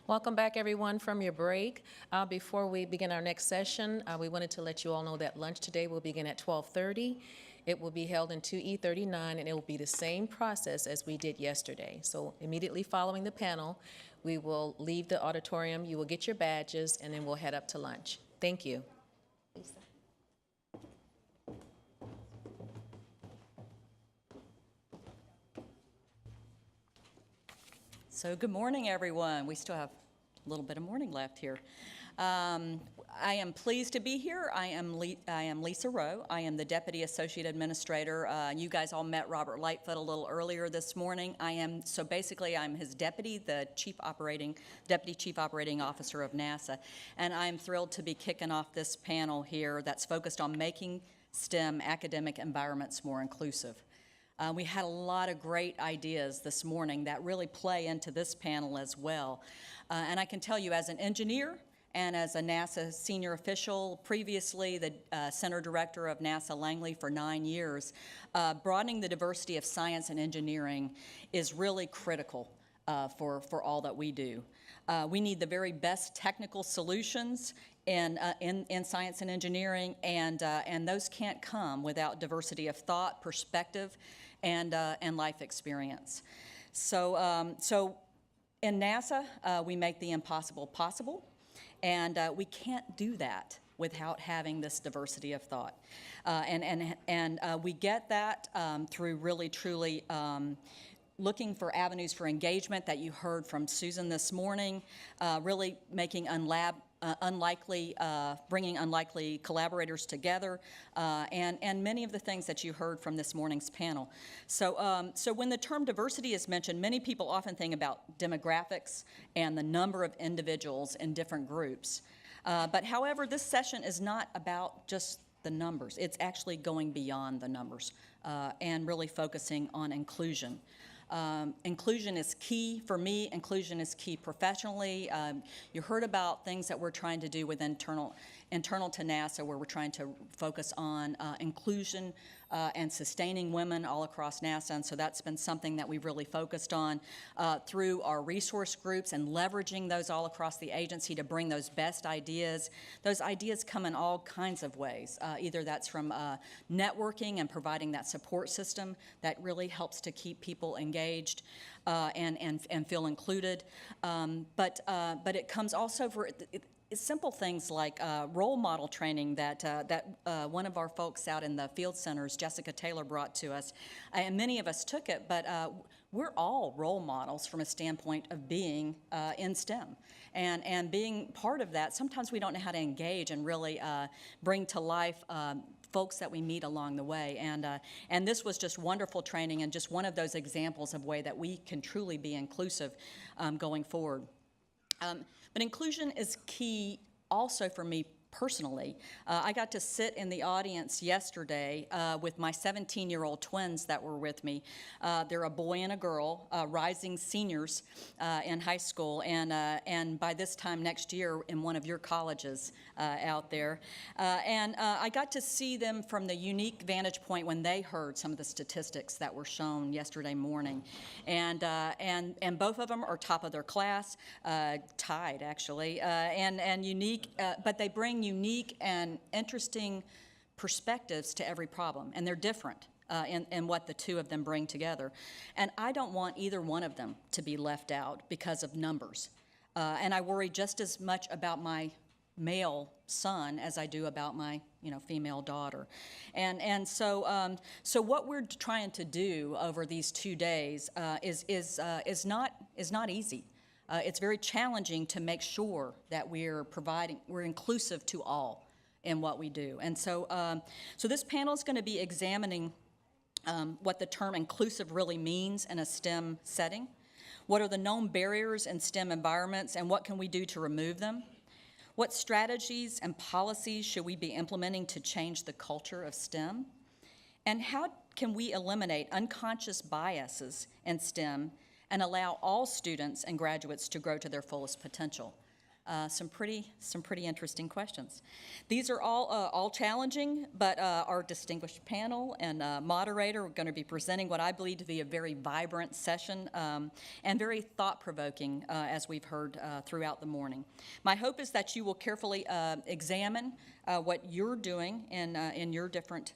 Welcome back, everyone, from your break. Before we begin our next session, we wanted to let you all know that lunch today will begin at 12:30. It will be held in 2E39, and it will be the same process as we did yesterday. So immediately following the panel, we will leave the auditorium, you will get your badges, and then we'll head up to lunch. Thank you. Lisa. So good morning, everyone. We still have a little bit of morning left here. I am pleased to be here. I am Lisa Rowe. I am the Deputy Associate Administrator. You guys all met Robert Lightfoot a little earlier this morning. I'm his deputy, the Deputy Chief Operating Officer of NASA. And I'm thrilled to be kicking off this panel here that's focused on making STEM academic environments more inclusive. We had a lot of great ideas this morning that really play into this panel as well. And I can tell you, as an engineer and as a NASA senior official, previously the Center Director of NASA Langley for 9 years, broadening the diversity of science and engineering is really critical for all that we do. We need the very best technical solutions in science and engineering, and those can't come without diversity of thought, perspective, and life experience. So in NASA, we make the impossible possible, and we can't do that without having this diversity of thought. And we get that through really, truly looking for avenues for engagement that you heard from Susan this morning, really making bringing unlikely collaborators together, and many of the things that you heard from this morning's panel. So when the term diversity is mentioned, many people often think about demographics and the number of individuals in different groups. But however, this session is not about just the numbers. It's actually going beyond the numbers and really focusing on inclusion. Inclusion is key for me. Inclusion is key professionally. You heard about things that we're trying to do with internal to NASA, where we're trying to focus on inclusion and sustaining women all across NASA. And so that's been something that we've really focused on through our resource groups and leveraging those all across the agency to bring those best ideas. Those ideas come in all kinds of ways. Either that's from networking and providing that support system that really helps to keep people engaged and feel included. But it comes also for simple things like role model training that one of our folks out in the field centers, Jessica Taylor, brought to us. And many of us took it, but we're all role models from a standpoint of being in STEM. And being part of that, sometimes we don't know how to engage and really bring to life folks that we meet along the way. And this was just wonderful training and just one of those examples of way that we can truly be inclusive going forward. But inclusion is key also for me personally. I got to sit in the audience yesterday with my 17-year-old twins that were with me. They're a boy and a girl, rising seniors in high school, and by this time next year in one of your colleges out there. And I got to see them from the unique vantage point when they heard some of the statistics that were shown yesterday morning. And both of them are top of their class, tied actually, and unique, but they bring unique and interesting perspectives to every problem, and they're different in what the two of them bring together. And I don't want either one of them to be left out because of numbers. And I worry just as much about my male son as I do about my female daughter. And so what we're trying to do over these 2 days is not easy. It's very challenging to make sure that we're inclusive to all in what we do. And so this panel is going to be examining what the term inclusive really means in a STEM setting. What are the known barriers in STEM environments, and what can we do to remove them? What strategies and policies should we be implementing to change the culture of STEM? And how can we eliminate unconscious biases in STEM and allow all students and graduates to grow to their fullest potential? Some pretty interesting questions. These are all challenging, but our distinguished panel and moderator are going to be presenting what I believe to be a very vibrant session and very thought-provoking, as we've heard throughout the morning. My hope is that you will carefully examine what you're doing in your different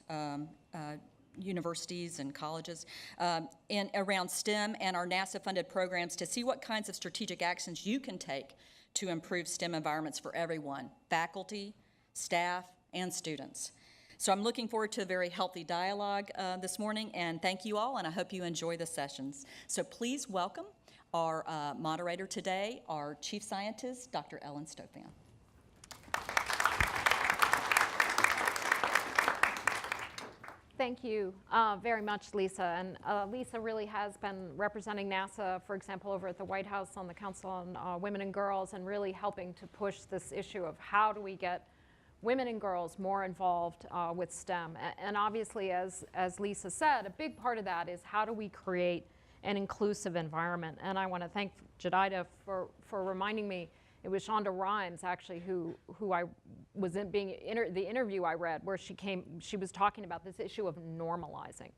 universities and colleges around STEM and our NASA-funded programs to see what kinds of strategic actions you can take to improve STEM environments for everyone, faculty, staff, and students. So I'm looking forward to a very healthy dialogue this morning, and thank you all, and I hope you enjoy the sessions. So please welcome our moderator today, our Chief Scientist, Dr. Ellen Stofan. Thank you very much, Lisa. And Lisa really has been representing NASA, for example, over at the White House on the Council on Women and Girls, and really helping to push this issue of how do we get women and girls more involved with STEM. And obviously, as Lisa said, a big part of that is how do we create an inclusive environment. And I want to thank Jedidah for reminding me. It was Shonda Rhimes, actually, who I was in the interview I read, where she was talking about this issue of normalizing.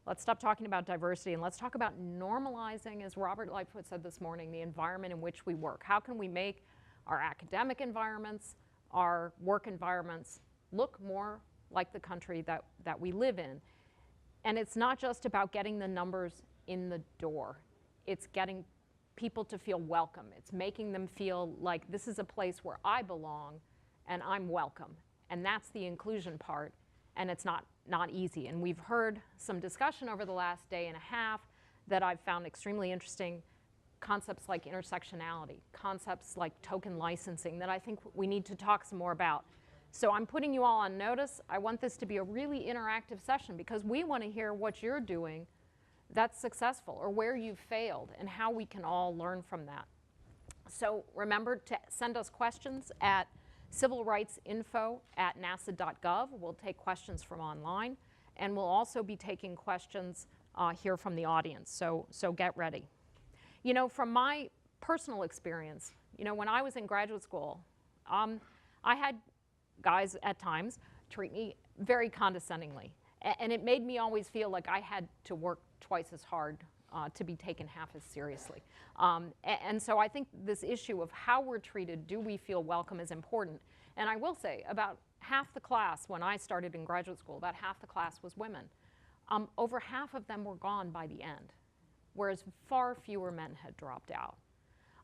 Let's stop talking about diversity and let's talk about normalizing, as Robert Lightfoot said this morning, the environment in which we work. How can we make our academic environments, our work environments, look more like the country that we live in? And it's not just about getting the numbers in the door. It's getting people to feel welcome. It's making them feel like this is a place where I belong and I'm welcome. And that's the inclusion part, and it's not easy. And we've heard some discussion over the last day and a half that I've found extremely interesting, concepts like intersectionality, concepts like token licensing that I think we need to talk some more about. So I'm putting you all on notice. I want this to be a really interactive session because we want to hear what you're doing that's successful or where you've failed and how we can all learn from that. So remember to send us questions at civilrightsinfo@nasa.gov. We'll take questions from online, and we'll also be taking questions here from the audience, so get ready. You know, from my personal experience, you know, when I was in graduate school, I had guys at times treat me very condescendingly. And it made me always feel like I had to work twice as hard to be taken half as seriously. And so I think this issue of how we're treated, do we feel welcome, is important. And I will say, about half the class, when I started in graduate school, about half the class was women. Over half of them were gone by the end, whereas far fewer men had dropped out.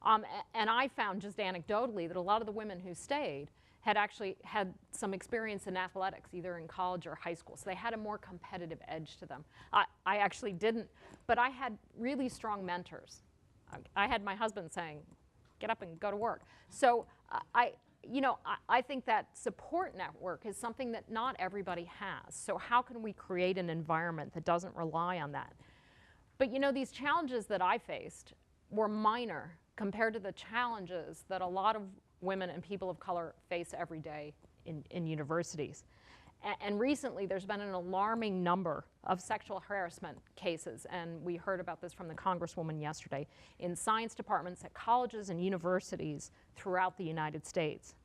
And I found just anecdotally that a lot of the women who stayed had actually had some experience in athletics, either in college or high school. So they had a more competitive edge to them. I actually didn't, but I had really strong mentors. I had my husband saying, get up and go to work. So I think that support network is something that not everybody has. So how can we create an environment that doesn't rely on that? But you know, these challenges that I faced were minor compared to the challenges that a lot of women and people of color face every day in universities. And recently, there's been an alarming number of sexual harassment cases, and we heard about this from the Congresswoman yesterday, in science departments at colleges and universities throughout the United States.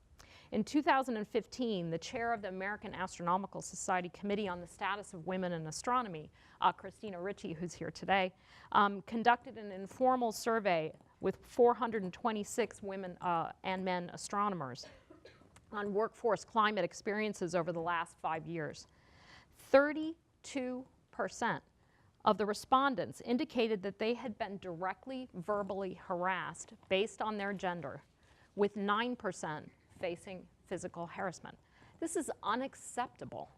In 2015, the chair of the American Astronomical Society Committee on the Status of Women in Astronomy, Christina Ritchie, who's here today, conducted an informal survey with 426 women and men astronomers on workforce climate experiences over the last 5 years. 32% of the respondents indicated that they had been directly verbally harassed based on their gender, with 9% facing physical harassment. This is unacceptable.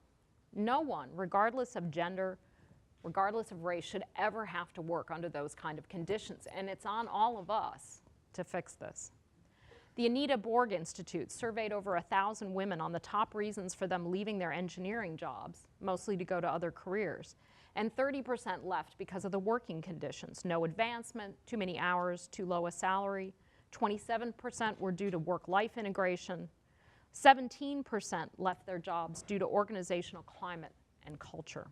No one, regardless of gender, regardless of race, should ever have to work under those kind of conditions, and it's on all of us to fix this. The Anita Borg Institute surveyed over 1,000 women on the top reasons for them leaving their engineering jobs, mostly to go to other careers, and 30% left because of the working conditions: no advancement, too many hours, too low a salary. 27% were due to work-life integration. 17% left their jobs due to organizational climate and culture.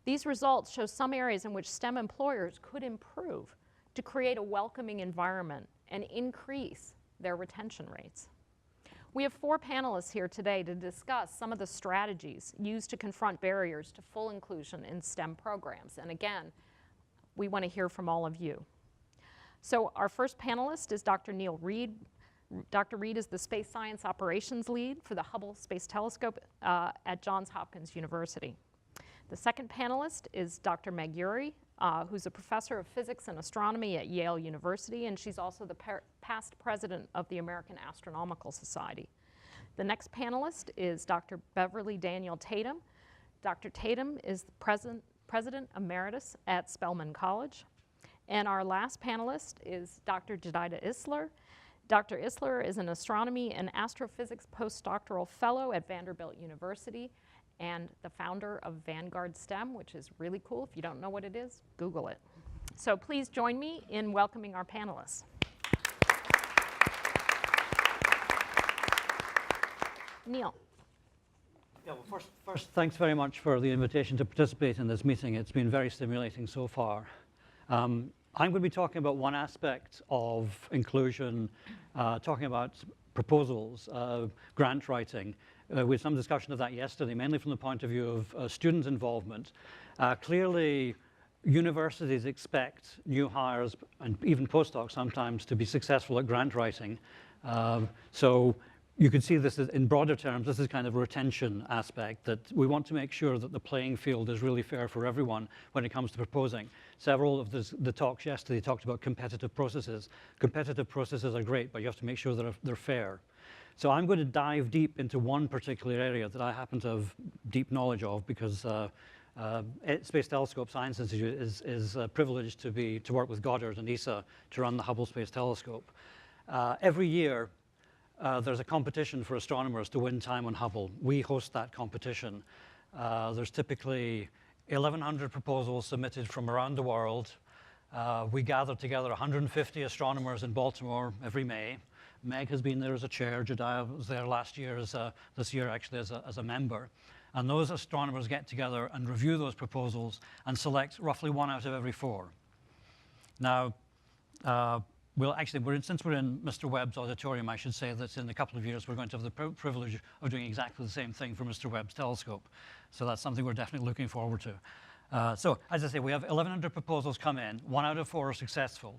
These results show some areas in which STEM employers could improve to create a welcoming environment and increase their retention rates. We have 4 panelists here today to discuss some of the strategies used to confront barriers to full inclusion in STEM programs. And again, we want to hear from all of you. So our first panelist is Dr. Neil Reed. Dr. Reed is the Space Science Operations Lead for the Hubble Space Telescope at Johns Hopkins University. The second panelist is Dr. Meg Urry, who's a professor of physics and astronomy at Yale University, and she's also the past president of the American Astronomical Society. The next panelist is Dr. Beverly Daniel Tatum. Dr. Tatum is the president emeritus at Spelman College. And our last panelist is Dr. Jedediah Isler. Dr. Isler is an astronomy and astrophysics postdoctoral fellow at Vanderbilt University and the founder of Vanguard STEM, which is really cool. If you don't know what it is, Google it. So please join me in welcoming our panelists. Neil. Yeah, well, first, thanks very much for the invitation to participate in this meeting. It's been very stimulating so far. I'm going to be talking about one aspect of inclusion, talking about proposals, grant writing. We had some discussion of that yesterday, mainly from the point of view of student involvement. Clearly, universities expect new hires and even postdocs sometimes to be successful at grant writing. So you could see this in broader terms. This is kind of a retention aspect, that we want to make sure that the playing field is really fair for everyone when it comes to proposing. Several of the talks yesterday talked about competitive processes. Competitive processes are great, but you have to make sure that they're fair. So I'm going to dive deep into one particular area that I happen to have deep knowledge of, because Space Telescope Science Institute is privileged to work with Goddard and ESA to run the Hubble Space Telescope. Every year, there's a competition for astronomers to win time on Hubble. We host that competition. There's typically 1,100 proposals submitted from around the world. We gather together 150 astronomers in Baltimore every May. Meg has been there as a chair. Jedediah was there last year, this year actually as a member. And those astronomers get together and review those proposals and select roughly 1 out of every 4. Now, since we're in Mr. Webb's auditorium, I should say that in a couple of years we're going to have the privilege of doing exactly the same thing for Mr. Webb's telescope. So that's something we're definitely looking forward to. So as I say, we have 1,100 proposals come in. 1 out of 4 are successful.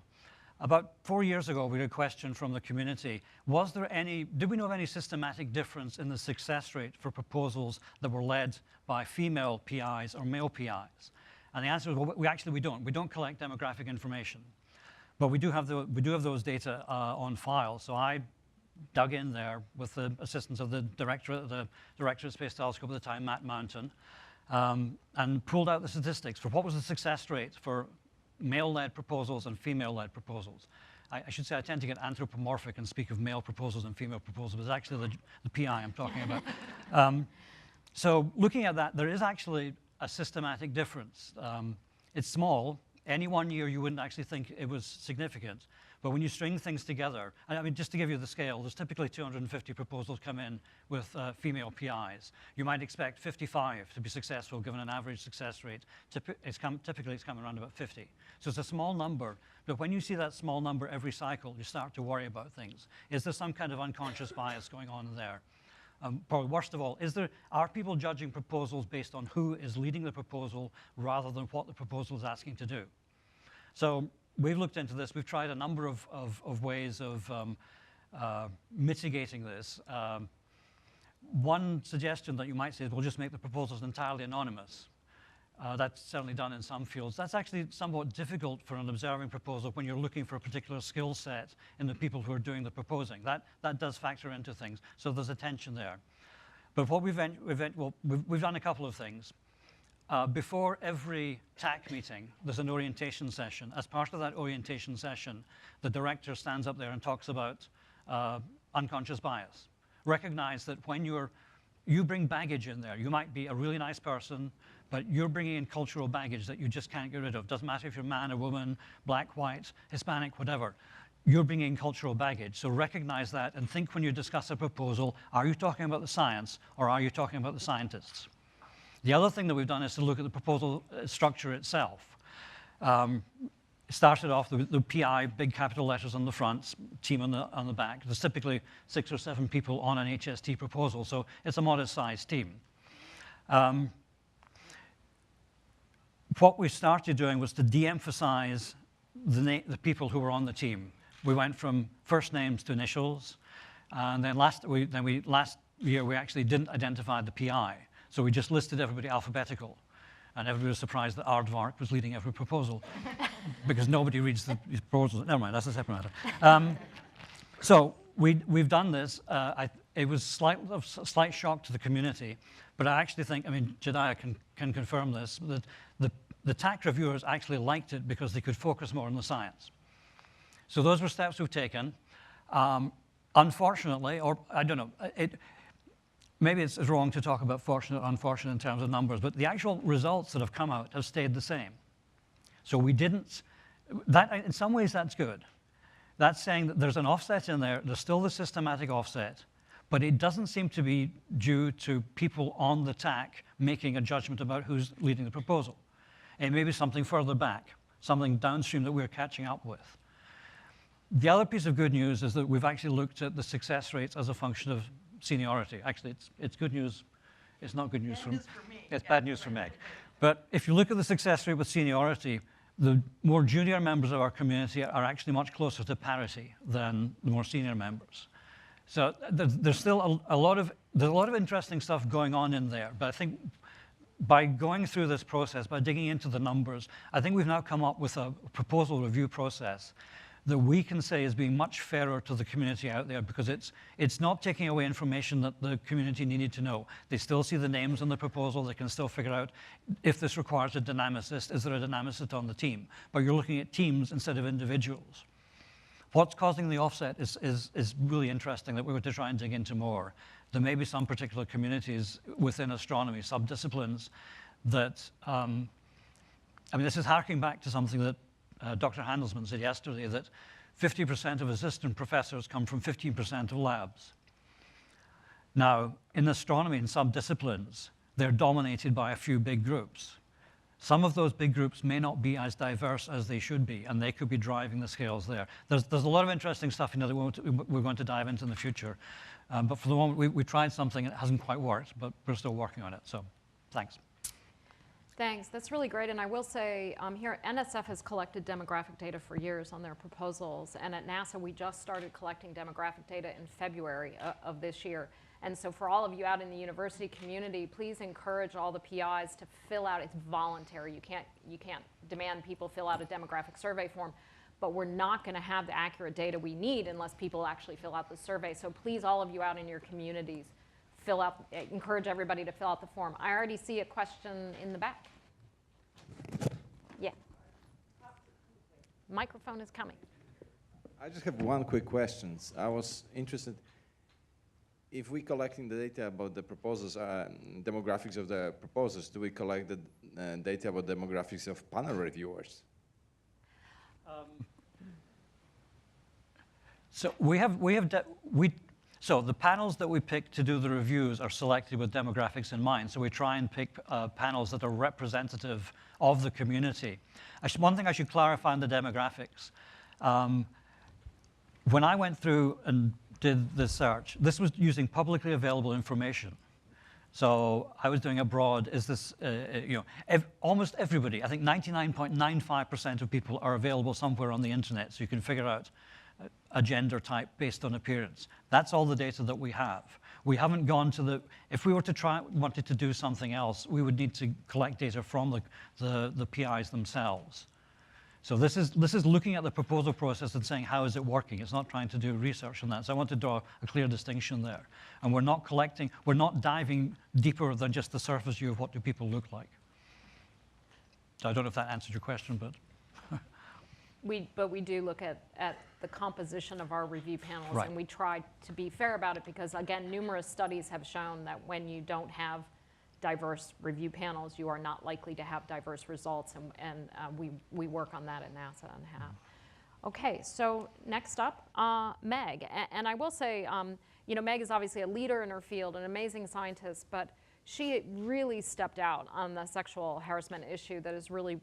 About 4 years ago, we had a question from the community. Did we know of any systematic difference in the success rate for proposals that were led by female PIs or male PIs? And the answer is, well, we don't. We don't collect demographic information. But we do have those data on file. So I dug in there with the assistance of the director of Space Telescope at the time, Matt Mountain, and pulled out the statistics for what was the success rate for male-led proposals and female-led proposals. I should say I tend to get anthropomorphic and speak of male proposals and female proposals, but it's actually the PI I'm talking about. So looking at that, there is actually a systematic difference. It's small. Any one year you wouldn't actually think it was significant. But when you string things together, I mean, just to give you the scale, there's typically 250 proposals come in with female PIs. You might expect 55 to be successful, given an average success rate. Typically, it's coming around about 50. So it's a small number, but when you see that small number every cycle, you start to worry about things. Is there some kind of unconscious bias going on there? Probably worst of all, are people judging proposals based on who is leading the proposal rather than what the proposal is asking to do? So we've looked into this. We've tried a number of ways of mitigating this. One suggestion that you might say is we'll just make the proposals entirely anonymous. That's certainly done in some fields. That's actually somewhat difficult for an observing proposal when you're looking for a particular skill set in the people who are doing the proposing. That does factor into things, so there's a tension there. But what we've done a couple of things. Before every TAC meeting, there's an orientation session. As part of that orientation session, the director stands up there and talks about unconscious bias. Recognize that when you bring baggage in there, you might be a really nice person, but you're bringing in cultural baggage that you just can't get rid of. Doesn't matter if you're a man, a woman, black, white, Hispanic, whatever. You're bringing in cultural baggage. So recognize that and think when you discuss a proposal, are you talking about the science or are you talking about the scientists? The other thing that we've done is to look at the proposal structure itself. started off the PI, big capital letters on the front, team on the back. There's typically 6 or 7 people on an HST proposal, so it's a modest-sized team. What we started doing was to de-emphasize the people who were on the team. We went from first names to initials, and then last year we actually didn't identify the PI, so we just listed everybody alphabetical. And everybody was surprised that Aardvark was leading every proposal because nobody reads the proposals. Never mind, that's a separate matter. So we've done this. It was a slight shock to the community, but I actually think, I mean, Jediah can confirm this, that the TAC reviewers actually liked it because they could focus more on the science. So those were steps we've taken. Unfortunately, or I don't know, maybe it's wrong to talk about fortunate, unfortunate in terms of numbers, but the actual results that have come out have stayed the same. So we didn't, in some ways that's good. That's saying that there's an offset in there, there's still the systematic offset, but it doesn't seem to be due to people on the TAC making a judgment about who's leading the proposal. It may be something further back, something downstream that we're catching up with. The other piece of good news is that we've actually looked at the success rates as a function of seniority. Actually, it's good news. It's not good news for me. It's bad news for Meg. But if you look at the success rate with seniority, the more junior members of our community are actually much closer to parity than the more senior members. So there's still a lot of interesting stuff going on in there. But I think by going through this process, by digging into the numbers, I think we've now come up with a proposal review process that we can say is being much fairer to the community out there, because it's not taking away information that the community needed to know. They still see the names on the proposal. They can still figure out if this requires a dynamicist, is there a dynamicist on the team? But you're looking at teams instead of individuals. What's causing the offset is really interesting that we're going to try and dig into more. There may be some particular communities within astronomy, subdisciplines, that, I mean, this is harking back to something that Dr. Handelsman said yesterday, that 50% of assistant professors come from 15% of labs. Now, in astronomy and subdisciplines, they're dominated by a few big groups. Some of those big groups may not be as diverse as they should be, and they could be driving the scales there. There's a lot of interesting stuff that we're going to dive into in the future. But for the moment, we tried something and it hasn't quite worked, but we're still working on it. So thanks. Thanks. That's really great. And I will say here, NSF has collected demographic data for years on their proposals. And at NASA, we just started collecting demographic data in February of this year. And so for all of you out in the university community, please encourage all the PIs to fill out. It's voluntary. You can't demand people fill out a demographic survey form. But we're not going to have the accurate data we need unless people actually fill out the survey. So please, all of you out in your communities, encourage everybody to fill out the form. I already see a question in the back. Yeah. Microphone is coming. I just have one quick question. I was interested, if we're collecting the data about the proposals, demographics of the proposals, do we collect the data about demographics of panel reviewers? So the panels that we pick to do the reviews are selected with demographics in mind. So we try and pick panels that are representative of the community. One thing I should clarify on the demographics. When I went through and did the search, this was using publicly available information. So I was doing a broad, almost everybody, I think 99.95% of people are available somewhere on the internet, so you can figure out a gender type based on appearance. That's all the data that we have. We haven't gone to if we were to wanted to do something else, we would need to collect data from the PIs themselves. So this is looking at the proposal process and saying, how is it working? It's not trying to do research on that. So I want to draw a clear distinction there. And we're not diving deeper than just the surface view of what do people look like. So I don't know if that answered your question, but. But we do look at the composition of our review panels, right. And we try to be fair about it because, again, numerous studies have shown that when you don't have diverse review panels, you are not likely to have diverse results, and we work on that at NASA and have. Okay, so next up, Meg. And I will say, Meg is obviously a leader in her field, an amazing scientist, but She really stepped out on the sexual harassment issue that has really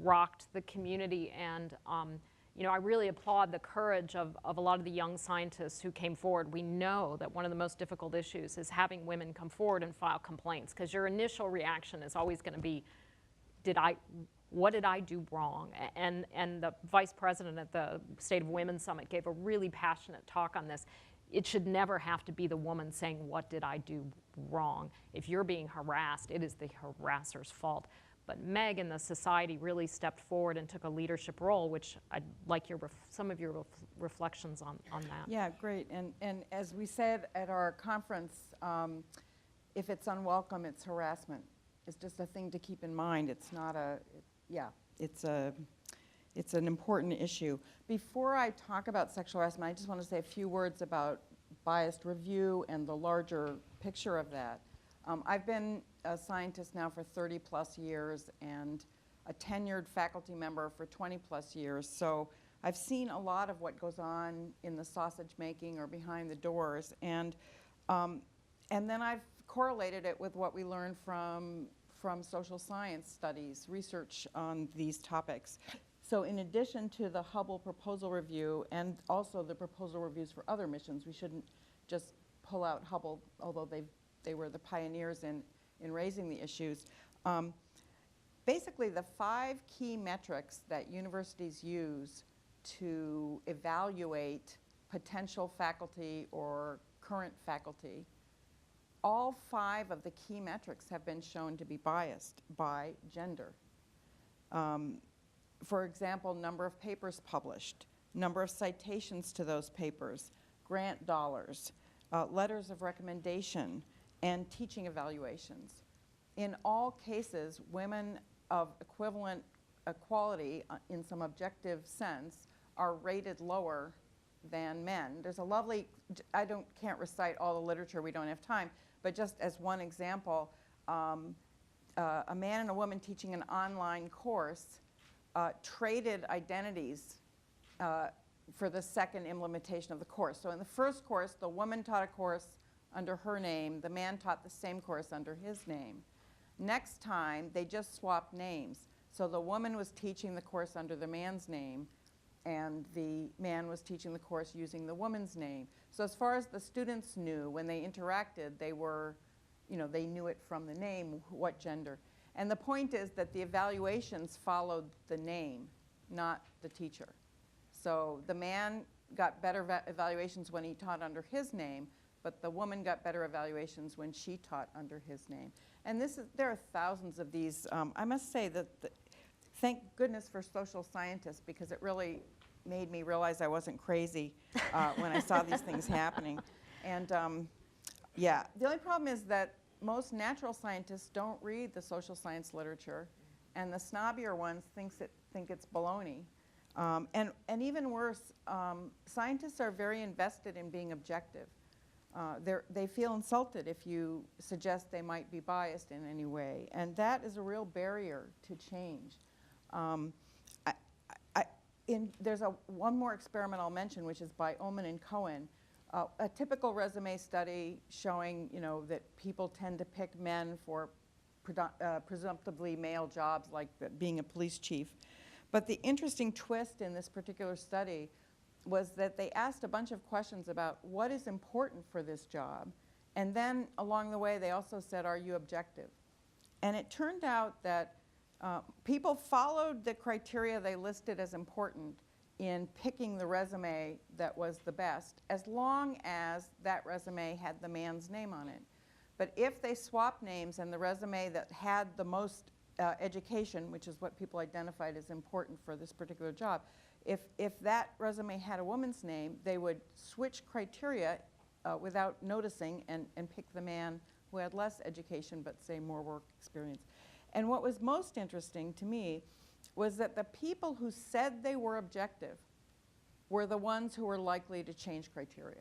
rocked the community. And you know, I really applaud the courage of a lot of the young scientists who came forward. We know that one of the most difficult issues is having women come forward and file complaints, because your initial reaction is always going to be, what did I do wrong? And the vice president at the State of Women Summit gave a really passionate talk on this. It should never have to be the woman saying, what did I do wrong? If you're being harassed, it is the harasser's fault. But Meg and the society really stepped forward and took a leadership role, which I'd like some of your reflections on that. Yeah, great. And as we said at our conference, if it's unwelcome, it's harassment. It's just a thing to keep in mind. It's not it's an important issue. Before I talk about sexual harassment, I just want to say a few words about biased review and the larger picture of that. I've been a scientist now for 30 plus years and a tenured faculty member for 20 plus years. So I've seen a lot of what goes on in the sausage making or behind the doors. And then I've correlated it with what we learn from social science studies, research on these topics. So in addition to the Hubble proposal review and also the proposal reviews for other missions, we shouldn't just pull out Hubble, although they were the pioneers in raising the issues. Basically, the 5 key metrics that universities use to evaluate potential faculty or current faculty, all 5 of the key metrics have been shown to be biased by gender. For example, number of papers published, number of citations to those papers, grant dollars, letters of recommendation, and teaching evaluations. In all cases, women of equivalent equality in some objective sense are rated lower than men. There's a lovely, can't recite all the literature, we don't have time, but just as one example, a man and a woman teaching an online course traded identities for the second implementation of the course. So in the first course, the woman taught a course under her name, the man taught the same course under his name. Next time, they just swapped names. So the woman was teaching the course under the man's name, and the man was teaching the course using the woman's name. So as far as the students knew, when they interacted, they were, they knew it from the name, what gender. And the point is that the evaluations followed the name, not the teacher. So the man got better evaluations when he taught under his name, but the woman got better evaluations when she taught under his name. And there are thousands of these. I must say that thank goodness for social scientists, because it really made me realize I wasn't crazy when I saw these things happening. And the only problem is that most natural scientists don't read the social science literature, and the snobbier ones think it's baloney. And even worse, scientists are very invested in being objective. They feel insulted if you suggest they might be biased in any way, and that is a real barrier to change. There's one more experiment I'll mention, which is by Oman and Cohen. A typical resume study showing, that people tend to pick men for presumptively male jobs like being a police chief. But the interesting twist in this particular study was that they asked a bunch of questions about what is important for this job. And then along the way, they also said, are you objective? And it turned out that people followed the criteria they listed as important in picking the resume that was the best, as long as that resume had the man's name on it. But if they swapped names and the resume that had the most education, which is what people identified as important for this particular job, if that resume had a woman's name, they would switch criteria without noticing and pick the man who had less education but, say, more work experience. And what was most interesting to me was that the people who said they were objective were the ones who were likely to change criteria.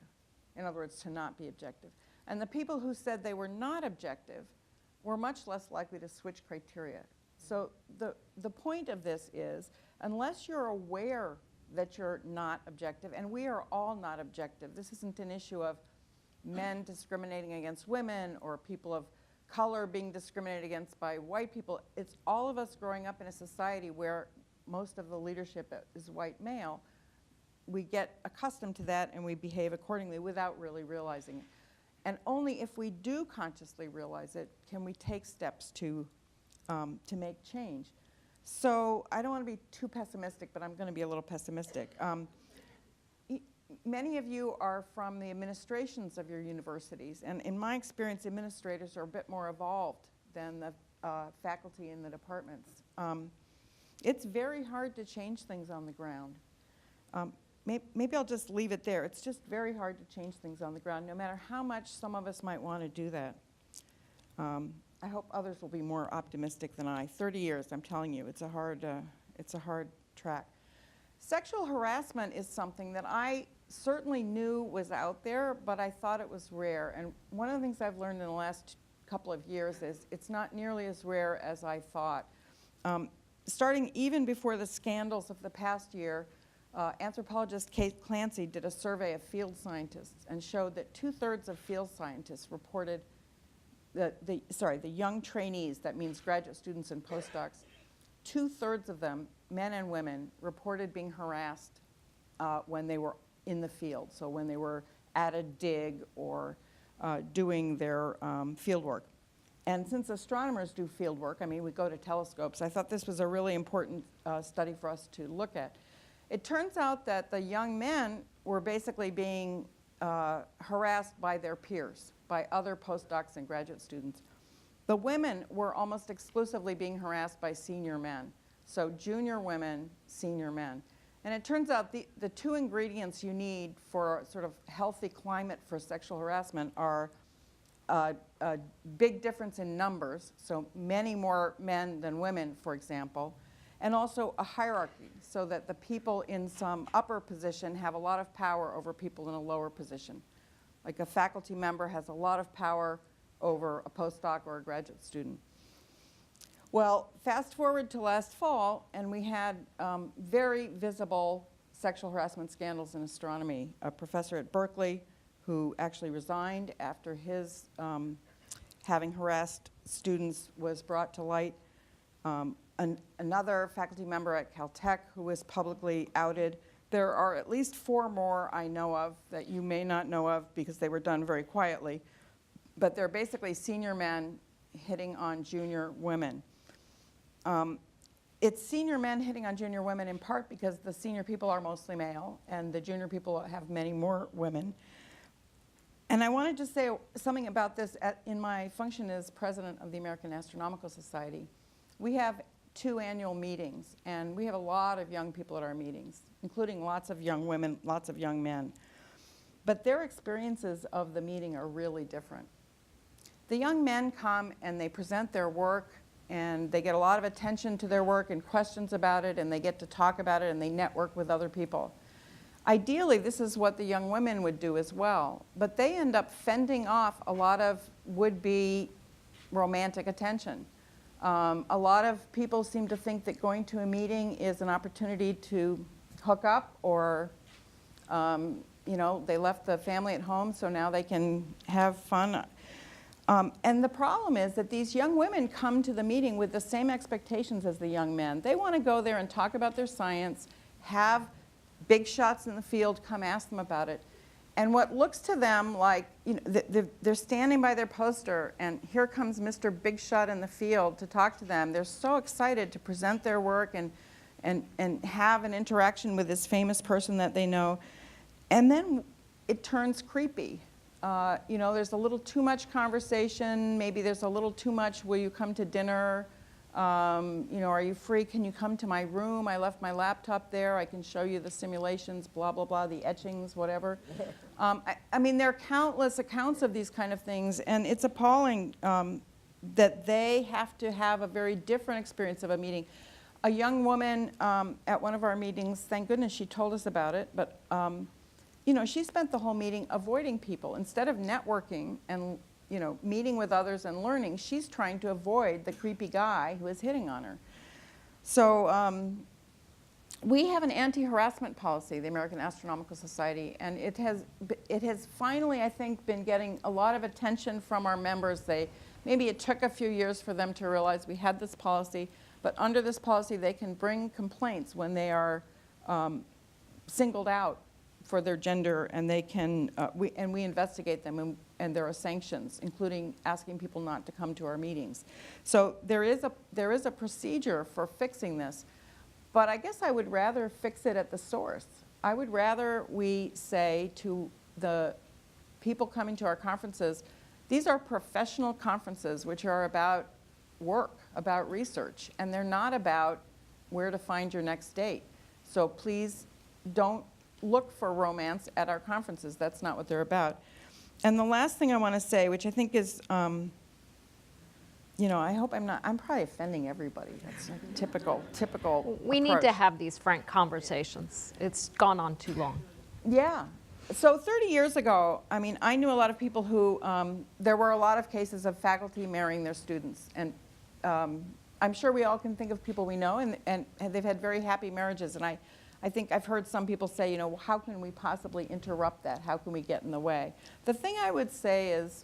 In other words, to not be objective. And the people who said they were not objective were much less likely to switch criteria. So the point of this is, unless you're aware that you're not objective, and we are all not objective, this isn't an issue of men discriminating against women or people of color being discriminated against by white people. It's all of us growing up in a society where most of the leadership is white male. We get accustomed to that and we behave accordingly without really realizing it. And only if we do consciously realize it can we take steps to make change. So I don't want to be too pessimistic, but I'm going to be a little pessimistic. Many of you are from the administrations of your universities, and in my experience, administrators are a bit more evolved than the faculty in the departments. It's very hard to change things on the ground. Maybe I'll just leave it there. It's just very hard to change things on the ground, no matter how much some of us might want to do that. I hope others will be more optimistic than I. 30 years, I'm telling you, it's a hard track. Sexual harassment is something that I certainly knew was out there, but I thought it was rare. And one of the things I've learned in the last couple of years is it's not nearly as rare as I thought. Starting even before the scandals of the past year, anthropologist Kate Clancy did a survey of field scientists and showed that 2/3 of field scientists reported the young trainees, that means graduate students and postdocs, 2/3 of them, men and women, reported being harassed when they were in the field, so when they were at a dig or doing their field work. And since astronomers do field work, I mean, we go to telescopes, I thought this was a really important study for us to look at. It turns out that the young men were basically being harassed by their peers, by other postdocs and graduate students. The women were almost exclusively being harassed by senior men. So junior women, senior men. And it turns out the two ingredients you need for a sort of healthy climate for sexual harassment are a big difference in numbers, so many more men than women, for example, and also a hierarchy, so that the people in some upper position have a lot of power over people in a lower position. Like a faculty member has a lot of power over a postdoc or a graduate student. Well, fast forward to last fall, and we had very visible sexual harassment scandals in astronomy. A professor at Berkeley who actually resigned after his having harassed students was brought to light. Another faculty member at Caltech who was publicly outed. There are at least 4 more I know of that you may not know of because they were done very quietly. But they're basically senior men hitting on junior women. It's senior men hitting on junior women in part because the senior people are mostly male and the junior people have many more women. And I wanted to say something about this in my function as president of the American Astronomical Society. We have 2 annual meetings, and we have a lot of young people at our meetings, including lots of young women, lots of young men. But their experiences of the meeting are really different. The young men come and they present their work, and they get a lot of attention to their work and questions about it, and they get to talk about it, and they network with other people. Ideally, this is what the young women would do as well, but they end up fending off a lot of would-be romantic attention. A lot of people seem to think that going to a meeting is an opportunity to hook up, or you know, they left the family at home, so now they can have fun. And the problem is that these young women come to the meeting with the same expectations as the young men. They want to go there and talk about their science, have big shots in the field come ask them about it. And what looks to them like, you know, they're standing by their poster, and here comes Mr. Big Shot in the field to talk to them. They're so excited to present their work and have an interaction with this famous person that they know. And then it turns creepy. You know, there's a little too much conversation. Maybe there's a little too much, will you come to dinner? You know, are you free? Can you come to my room? I left my laptop there. I can show you the simulations, blah, blah, blah, the etchings, whatever. I mean, there are countless accounts of these kind of things, and it's appalling that they have to have a very different experience of a meeting. A young woman at one of our meetings, thank goodness she told us about it, but you know, she spent the whole meeting avoiding people. Instead of networking and, you know, meeting with others and learning, she's trying to avoid the creepy guy who is hitting on her. So we have an anti-harassment policy, the American Astronomical Society, and it has finally, I think, been getting a lot of attention from our members. They Maybe it took a few years for them to realize we had this policy, but under this policy, they can bring complaints when they are singled out for their gender, and they can, we investigate them, and there are sanctions, including asking people not to come to our meetings. So there is a procedure for fixing this, but I guess I would rather fix it at the source. I would rather we say to the people coming to our conferences, these are professional conferences which are about work, about research, and they're not about where to find your next date. So please don't look for romance at our conferences. That's not what they're about. And the last thing I want to say, which I think is, I hope I'm probably offending everybody. That's a typical We need to approach. have these frank conversations. It's gone on too long. Yeah. So 30 years ago, I mean, I knew a lot of people who, there were a lot of cases of faculty marrying their students. And I'm sure we all can think of people we know, and they've had very happy marriages. And I think I've heard some people say, how can we possibly interrupt that? How can we get in the way? The thing I would say is,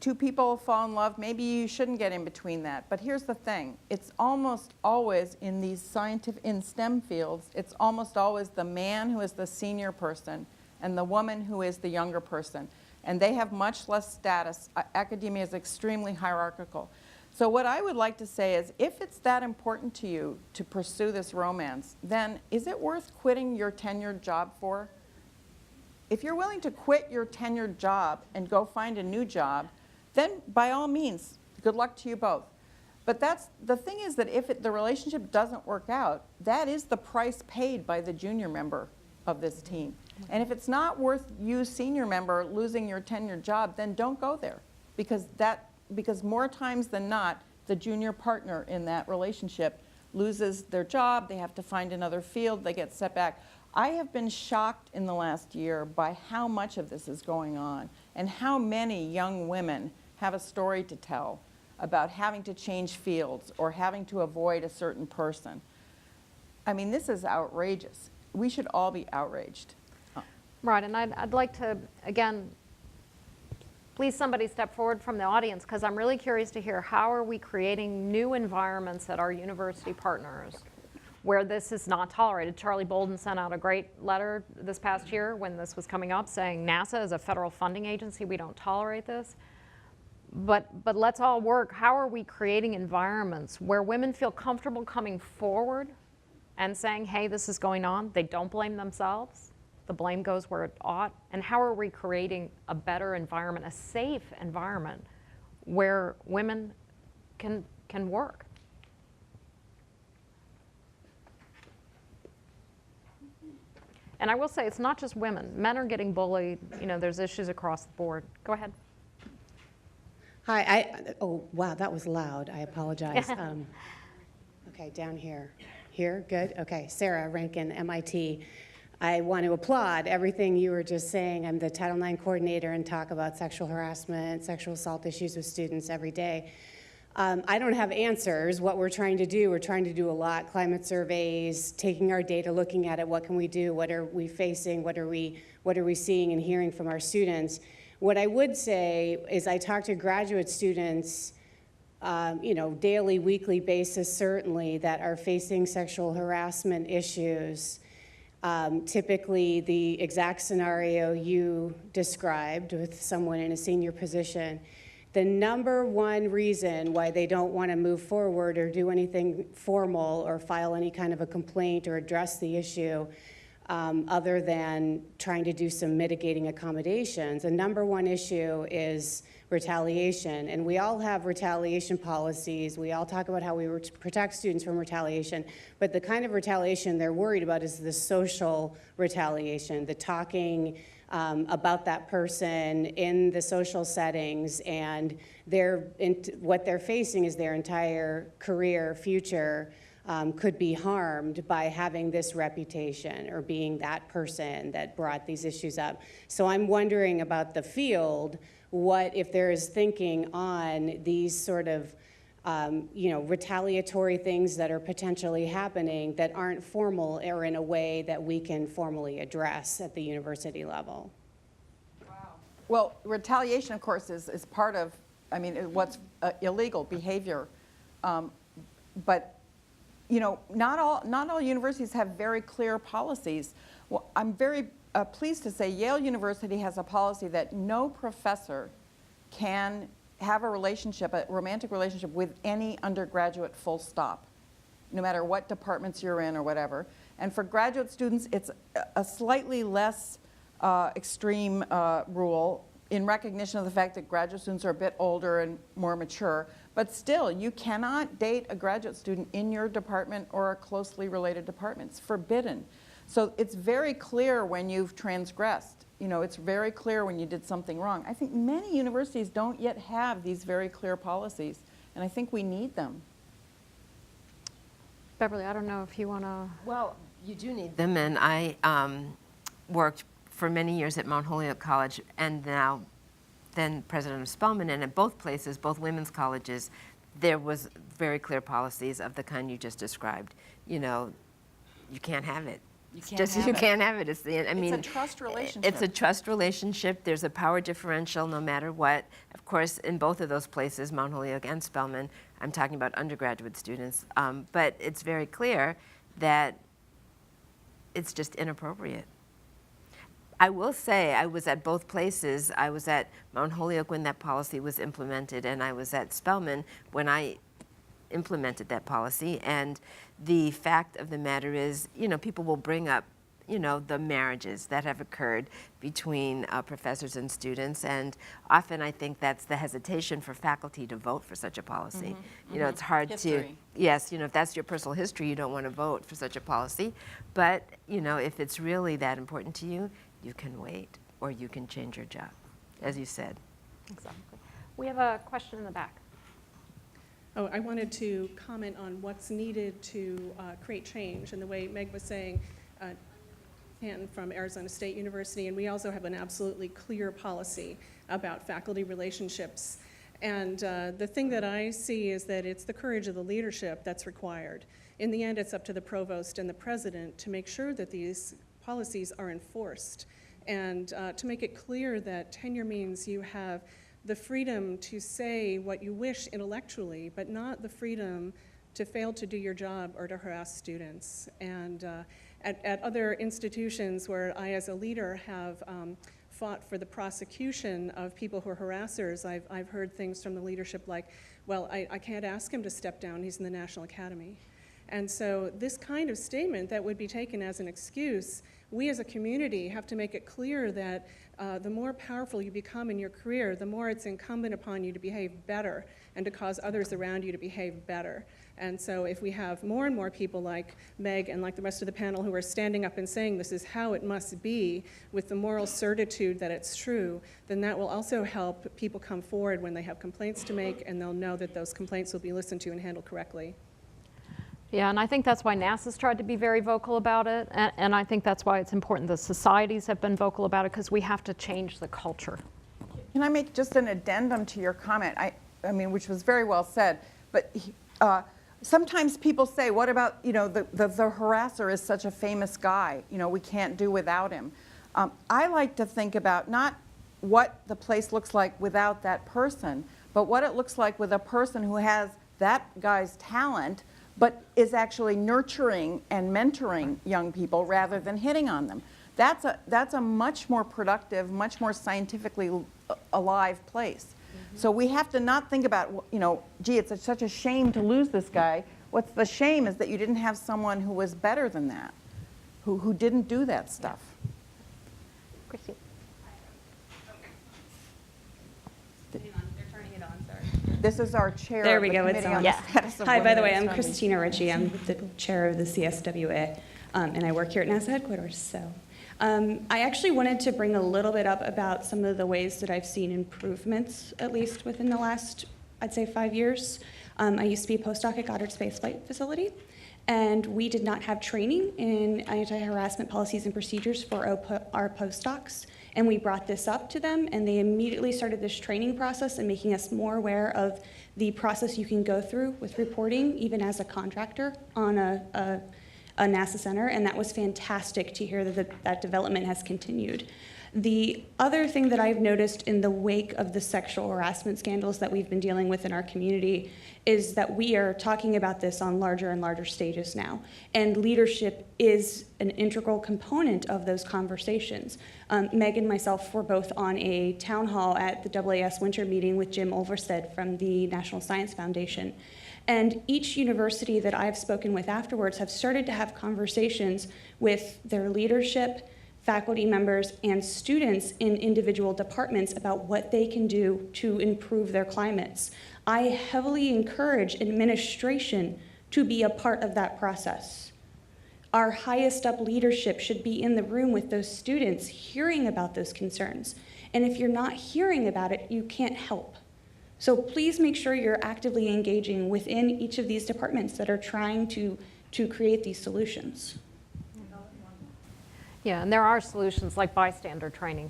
two people fall in love, maybe you shouldn't get in between that. But here's the thing, it's almost always in these in STEM fields, it's almost always the man who is the senior person and the woman who is the younger person. And they have much less status. Academia is extremely hierarchical. So what I would like to say is, if it's that important to you to pursue this romance, then is it worth quitting your tenured job for? If you're willing to quit your tenured job and go find a new job, then by all means, good luck to you both. But the thing is that if the relationship doesn't work out, that is the price paid by the junior member of this team. And if it's not worth you, senior member, losing your tenured job, then don't go there. Because more times than not, the junior partner in that relationship loses their job, they have to find another field, they get set back. I have been shocked in the last year by how much of this is going on and how many young women have a story to tell about having to change fields or having to avoid a certain person. I mean, this is outrageous. We should all be outraged. Right, and I'd like to, again, please somebody step forward from the audience, because I'm really curious to hear, how are we creating new environments at our university partners where this is not tolerated? Charlie Bolden sent out a great letter this past year when this was coming up, saying NASA is a federal funding agency, we don't tolerate this. But let's all work. How are we creating environments where women feel comfortable coming forward and saying, hey, this is going on? They don't blame themselves. The blame goes where it ought. And how are we creating a better environment, a safe environment where women can work? And I will say, it's not just women. Men are getting bullied. There's issues across the board. Go ahead. Hi, oh, wow, that was loud. I apologize. Okay, down here. Here, good? Okay, Sarah Rankin, MIT. I want to applaud everything you were just saying. I'm the Title IX coordinator and talk about sexual harassment, sexual assault issues with students every day. I don't have answers. What we're trying to do a lot, climate surveys, taking our data, looking at it, what can we do, what are we facing, what are we seeing and hearing from our students. What I would say is I talk to graduate students, daily, weekly basis certainly, that are facing sexual harassment issues. Typically the exact scenario you described with someone in a senior position. The number one reason why they don't want to move forward or do anything formal or file any kind of a complaint or address the issue other than trying to do some mitigating accommodations. The number one issue is retaliation, and we all have retaliation policies. We all talk about how we protect students from retaliation, but the kind of retaliation they're worried about is the social retaliation, the talking about that person in the social settings, and what they're facing is their entire career, future, could be harmed by having this reputation or being that person that brought these issues up. So I'm wondering about the field, what if there is thinking on these sort of retaliatory things that are potentially happening that aren't formal or in a way that we can formally address at the university level. Well, retaliation, of course, is part of, I mean, what's illegal behavior. But, you know, not all universities have very clear policies. Well, I'm very pleased to say Yale University has a policy that no professor can have a romantic relationship with any undergraduate, full stop, no matter what departments you're in or whatever. And for graduate students, it's a slightly less extreme rule in recognition of the fact that graduate students are a bit older and more mature. But still, you cannot date a graduate student in your department or a closely related department. It's forbidden. So it's very clear when you've transgressed. You know, it's very clear when you did something wrong. I think many universities don't yet have these very clear policies, and I think we need them. Beverly, I don't know if you want to. Well, you do need them, and I worked for many years at Mount Holyoke College, and now then president of Spelman, and at both places, both women's colleges, there was very clear policies of the kind you just described. You know, you can't have it. You can't have it. It's the, I mean, it's a trust relationship. It's a trust relationship. There's a power differential no matter what. Of course, in both of those places, Mount Holyoke and Spelman, I'm talking about undergraduate students, but it's very clear that it's just inappropriate. I will say I was at both places. I was at Mount Holyoke when that policy was implemented, and I was at Spelman when I implemented that policy. And the fact of the matter is, you know, people will bring up, you know, the marriages that have occurred between professors and students, and often I think that's the hesitation for faculty to vote for such a policy. You know, it's hard to, yes, you know, if that's your personal history, you don't want to vote for such a policy. But, you know, if it's really that important to you, you can wait, or you can change your job, as you said. Exactly. We have a question in the back. Oh, I wanted to comment on what's needed to create change. And the way Meg was saying, Stanton from Arizona State University, and we also have an absolutely clear policy about faculty relationships. And the thing that I see is that it's the courage of the leadership that's required. In the end, it's up to the provost and the president to make sure that these policies are enforced, and to make it clear that tenure means you have the freedom to say what you wish intellectually, but not the freedom to fail to do your job or to harass students. And at other institutions where I, as a leader, have fought for the prosecution of people who are harassers, I've heard things from the leadership like, well, I can't ask him to step down, he's in the National Academy. And so this kind of statement that would be taken as an excuse, we as a community have to make it clear that the more powerful you become in your career, the more it's incumbent upon you to behave better and to cause others around you to behave better. And so if we have more and more people like Meg and like the rest of the panel who are standing up and saying this is how it must be with the moral certitude that it's true, then that will also help people come forward when they have complaints to make, and they'll know that those complaints will be listened to and handled correctly. Yeah, and I think that's why NASA's tried to be very vocal about it, and I think that's why it's important the societies have been vocal about it, because we have to change the culture. Can I make just an addendum to your comment? I mean, which was very well said, but sometimes people say, what about, you know, the harasser is such a famous guy, you know, we can't do without him. I like to think about not what the place looks like without that person, but what it looks like with a person who has that guy's talent, but is actually nurturing and mentoring young people rather than hitting on them. That's a much more productive, much more scientifically alive place. So we have to not think about, you know, gee, it's such a shame to lose this guy. What's the shame is that you didn't have someone who was better than that, who didn't do that stuff. Christine. This is our chair There of we the go, it's Committee on on. the Status of Hi, by Women the way, in I'm Astronomy. Christina Ritchie. I'm the chair of the CSWA, and I work here at NASA headquarters. So I actually wanted to bring a little bit up about some of the ways that I've seen improvements, at least within the last, I'd say, 5 years. I used to be a postdoc at Goddard Space Flight Facility, and we did not have training in anti-harassment policies and procedures for our postdocs. And we brought this up to them, and they immediately started this training process and making us more aware of the process you can go through with reporting, even as a contractor on a NASA center. And that was fantastic to hear that that development has continued. The other thing that I've noticed in the wake of the sexual harassment scandals that we've been dealing with in our community is that we are talking about this on larger and larger stages now. And leadership is an integral component of those conversations. Meg and myself were both on a town hall at the AAS winter meeting with Jim Olversted from the National Science Foundation. And each university that I've spoken with afterwards have started to have conversations with their leadership, faculty members, and students in individual departments about what they can do to improve their climates. I heavily encourage administration to be a part of that process. Our highest up leadership should be in the room with those students hearing about those concerns. And if you're not hearing about it, you can't help. So please make sure you're actively engaging within each of these departments that are trying to create these solutions. Yeah, and there are solutions like bystander training,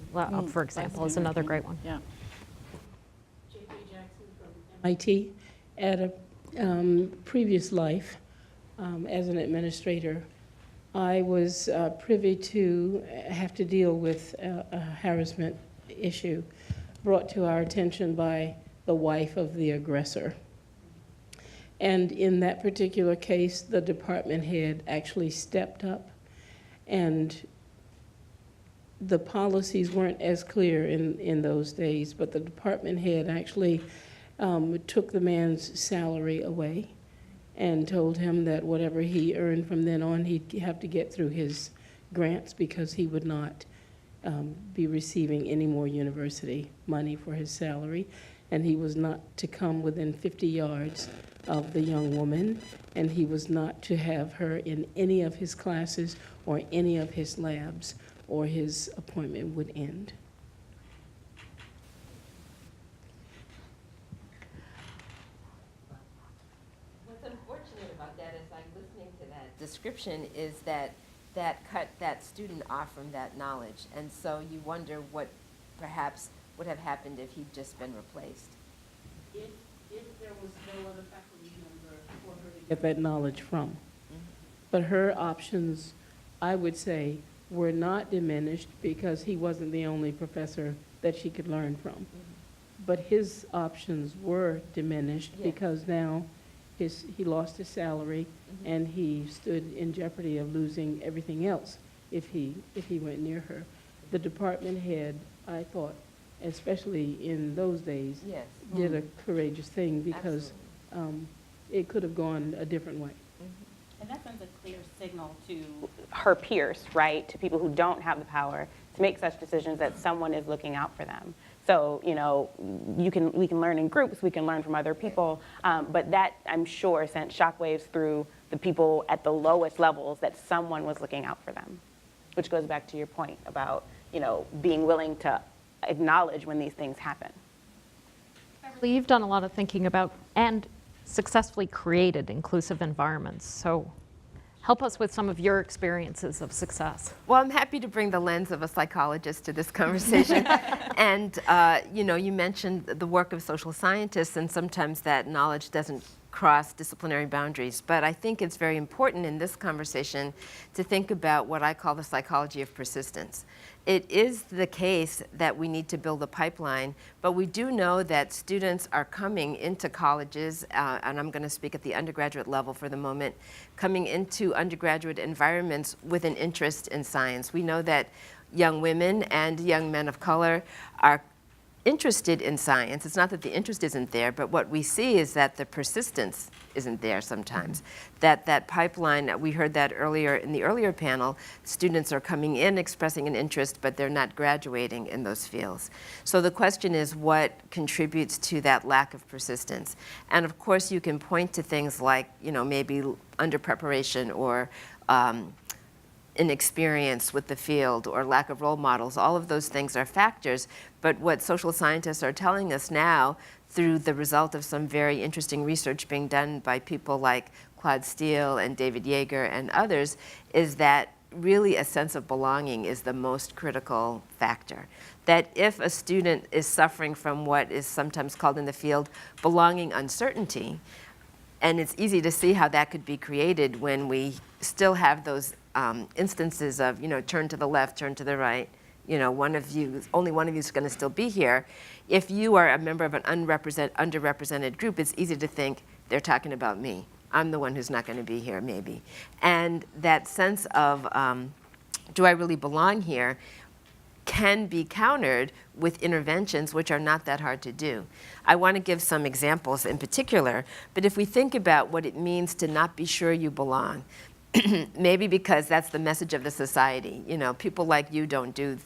for example, is another great one. Yeah. MIT. At a previous life, as an administrator, I was privy to have to deal with a harassment issue brought to our attention by the wife of the aggressor. And in that particular case, the department head actually stepped up, and the policies weren't as clear in those days, but the department head actually took the man's salary away and told him that whatever he earned from then on, he'd have to get through his grants because he would not be receiving any more university money for his salary. And he was not to come within 50 yards of the young woman, and he was not to have her in any of his classes or any of his labs, or his appointment would end. What's unfortunate about that is I'm listening to that description is that cut that student off from that knowledge. And so you wonder what perhaps would have happened if he'd just been replaced. If there was no other faculty member for her to get that knowledge from. But her options, I would say, were not diminished because he wasn't the only professor that she could learn from. But his options were diminished because now he lost his salary and he stood in jeopardy of losing everything else if he went near her. The department head, I thought, especially in those days, Yes. did a courageous thing because it could have gone a different way. And that sends a clear signal to her peers, right, to people who don't have the power to make such decisions that someone is looking out for them. So, you know, we can learn in groups, we can learn from other people, but that, I'm sure, sent shockwaves through the people at the lowest levels that someone was looking out for them, which goes back to your point about, you know, being willing to acknowledge when these things happen. Beverly, you've done a lot of thinking about and successfully created inclusive environments. So help us with some of your experiences of success. Well, I'm happy to bring the lens of a psychologist to this conversation. And, you know, you mentioned the work of social scientists, and sometimes that knowledge doesn't cross disciplinary boundaries. But I think it's very important in this conversation to think about what I call the psychology of persistence. It is the case that we need to build a pipeline, but we do know that students are coming into colleges, and I'm going to speak at the undergraduate level for the moment, coming into undergraduate environments with an interest in science. We know that young women and young men of color are interested in science. It's not that the interest isn't there, but what we see is that the persistence isn't there sometimes. That pipeline, we heard that earlier in the earlier panel, students are coming in expressing an interest, but they're not graduating in those fields. So the question is what contributes to that lack of persistence? And of course you can point to things like, you know, maybe under preparation or inexperience with the field or lack of role models. All of those things are factors, but what social scientists are telling us now through the result of some very interesting research being done by people like Claude Steele and David Yeager and others is that really a sense of belonging is the most critical factor. That if a student is suffering from what is sometimes called in the field belonging uncertainty, and it's easy to see how that could be created when we still have those instances of, you know, turn to the left, turn to the right, you know, only one of you is going to still be here. If you are a member of an underrepresented group, it's easy to think they're talking about me. I'm the one who's not going to be here, maybe. And that sense of, do I really belong here, can be countered with interventions which are not that hard to do. I want to give some examples in particular, but if we think about what it means to not be sure you belong, maybe because that's the message of the society. You know, people like you don't do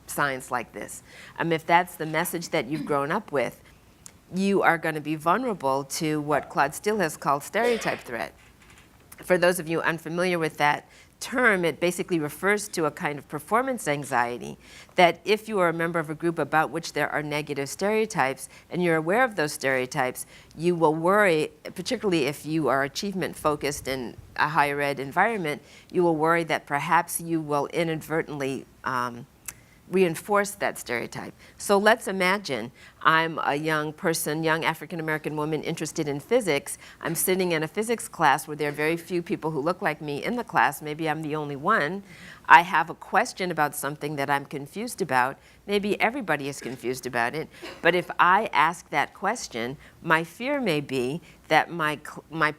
science like this. If that's the message that you've grown up with, you are going to be vulnerable to what Claude Steele has called stereotype threat. For those of you unfamiliar with that term, it basically refers to a kind of performance anxiety that if you are a member of a group about which there are negative stereotypes and you're aware of those stereotypes, you will worry, particularly if you are achievement focused in a higher ed environment, you will worry that perhaps you will inadvertently reinforce that stereotype. So let's imagine I'm a young person, young African-American woman interested in physics. I'm sitting in a physics class where there are very few people who look like me in the class. Maybe I'm the only one. I have a question about something that I'm confused about. Maybe everybody is confused about it. But if I ask that question, my fear may be that my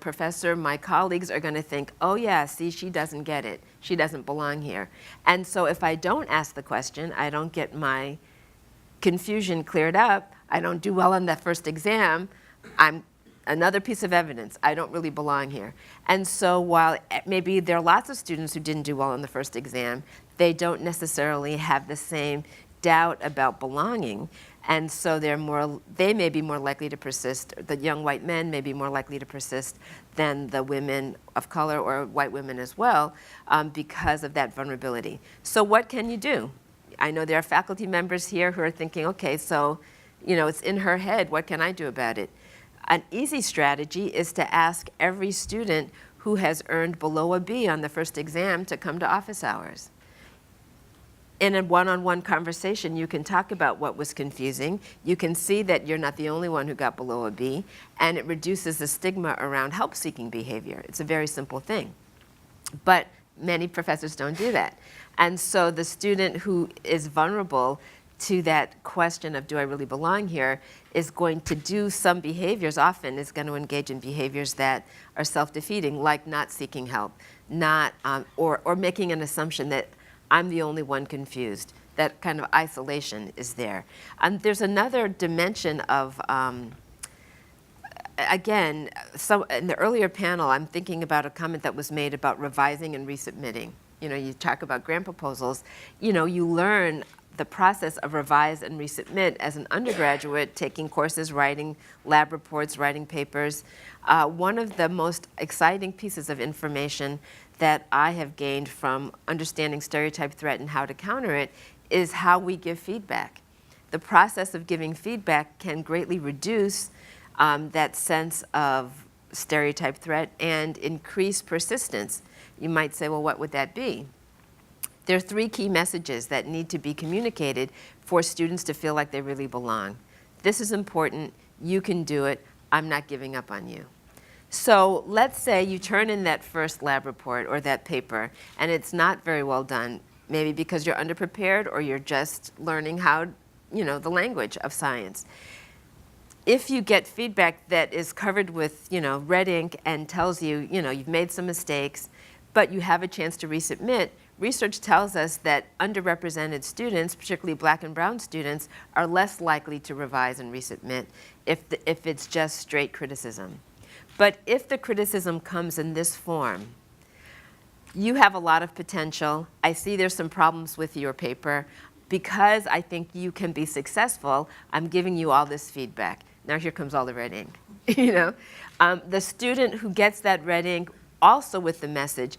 professor, my colleagues are going to think, oh yeah, see, she doesn't get it. She doesn't belong here. And so if I don't ask the question, I don't get my confusion cleared up, I don't do well on that first exam, I'm another piece of evidence. I don't really belong here. And so while maybe there are lots of students who didn't do well on the first exam, they don't necessarily have the same doubt about belonging. And so they may be more likely to persist, the young white men may be more likely to persist than the women of color or white women as well because of that vulnerability. So what can you do? I know there are faculty members here who are thinking, okay, so, you know, it's in her head, what can I do about it? An easy strategy is to ask every student who has earned below a B on the first exam to come to office hours. In a one-on-one conversation, you can talk about what was confusing. You can see that you're not the only one who got below a B, and it reduces the stigma around help-seeking behavior. It's a very simple thing. But many professors don't do that. And so the student who is vulnerable to that question of, do I really belong here, is going to do some behaviors, often is going to engage in behaviors that are self-defeating, like not seeking help, not, or making an assumption that I'm the only one confused. That kind of isolation is there. And there's another dimension of, again, so in the earlier panel, I'm thinking about a comment that was made about revising and resubmitting. You know, you talk about grant proposals. You know, you learn the process of revise and resubmit as an undergraduate, taking courses, writing lab reports, writing papers. One of the most exciting pieces of information that I have gained from understanding stereotype threat and how to counter it is how we give feedback. The process of giving feedback can greatly reduce that sense of stereotype threat and increase persistence. You might say, well, what would that be? There are three key messages that need to be communicated for students to feel like they really belong. This is important, you can do it, I'm not giving up on you. So let's say you turn in that first lab report or that paper and it's not very well done, maybe because you're underprepared or you're just learning how, you know, the language of science. If you get feedback that is covered with, you know, red ink and tells you, you know, you've made some mistakes, but you have a chance to resubmit, research tells us that underrepresented students, particularly black and brown students, are less likely to revise and resubmit if it's just straight criticism. But if the criticism comes in this form, you have a lot of potential. I see there's some problems with your paper. Because I think you can be successful, I'm giving you all this feedback. Now here comes all the red ink. You know, the student who gets that red ink also with the message,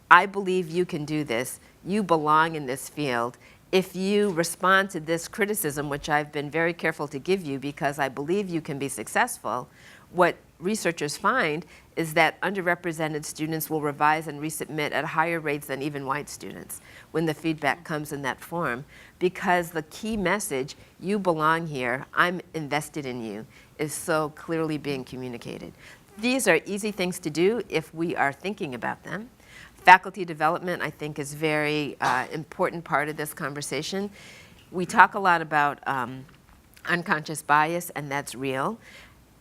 I believe you can do this. You belong in this field. If you respond to this criticism, which I've been very careful to give you because I believe you can be successful, what researchers find is that underrepresented students will revise and resubmit at higher rates than even white students when the feedback comes in that form, because the key message, you belong here, I'm invested in you, is so clearly being communicated. These are easy things to do if we are thinking about them. Faculty development, I think, is very important part of this conversation. We talk a lot about unconscious bias, and that's real.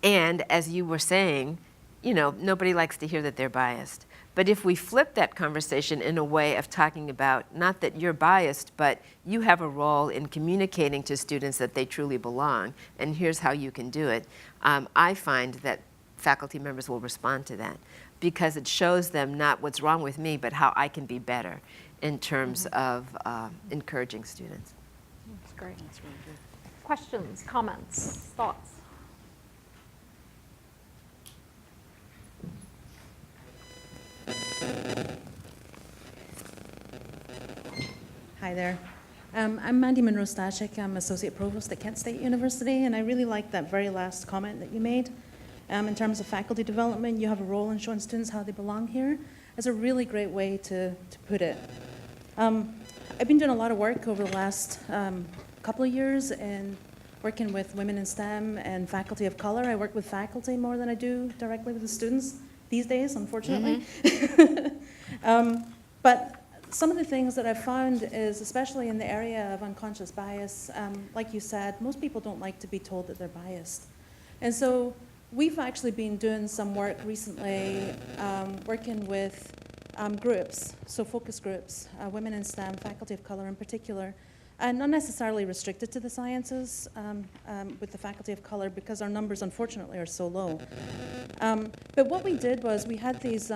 And as you were saying, you know, nobody likes to hear that they're biased. But if we flip that conversation in a way of talking about not that you're biased, but you have a role in communicating to students that they truly belong, and here's how you can do it, I find that faculty members will respond to that because it shows them not what's wrong with me, but how I can be better in terms of encouraging students. That's great. That's really good. Questions, comments, thoughts? Hi there. I'm Mandy Monroe-Stachik. I'm Associate Provost at Kent State University, and I really like that very last comment that you made. In terms of faculty development, you have a role in showing students how they belong here. It's a really great way to put it. I've been doing a lot of work over the last couple of years in working with women in STEM and faculty of color. I work with faculty more than I do directly with the students these days, unfortunately. But some of the things that I've found is, especially in the area of unconscious bias, like you said, most people don't like to be told that they're biased. And so we've actually been doing some work recently, working with groups, so focus groups, women in STEM, faculty of color in particular, and not necessarily restricted to the sciences with the faculty of color because our numbers, unfortunately, are so low. But what we did was we had these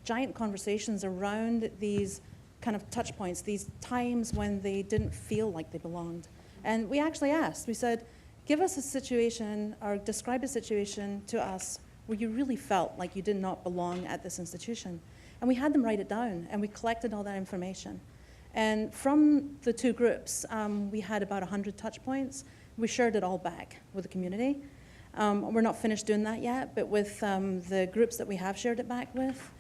giant conversations around these kind of touch points, these times when they didn't feel like they belonged. And we actually asked, we said, give us a situation or describe a situation to us where you really felt like you did not belong at this institution. And we had them write it down, and we collected all that information. And from the two groups, we had about 100 touch points. We shared it all back with the community. We're not finished doing that yet, but with the groups that we have shared it back with,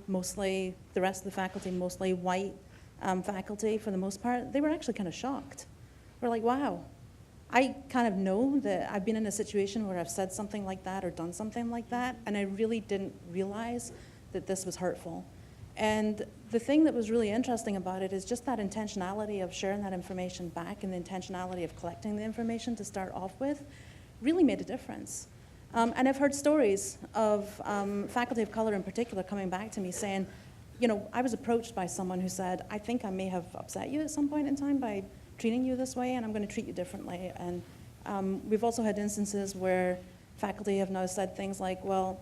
mostly the rest of the faculty, mostly white faculty for the most part, they were actually kind of shocked. We're like, wow, I kind of know that I've been in a situation where I've said something like that or done something like that, and I really didn't realize that this was hurtful. And the thing that was really interesting about it is just that intentionality of sharing that information back and the intentionality of collecting the information to start off with really made a difference. And I've heard stories of faculty of color in particular coming back to me saying, you know, I was approached by someone who said, I think I may have upset you at some point in time by treating you this way, and I'm going to treat you differently. And we've also had instances where faculty have now said things like, well,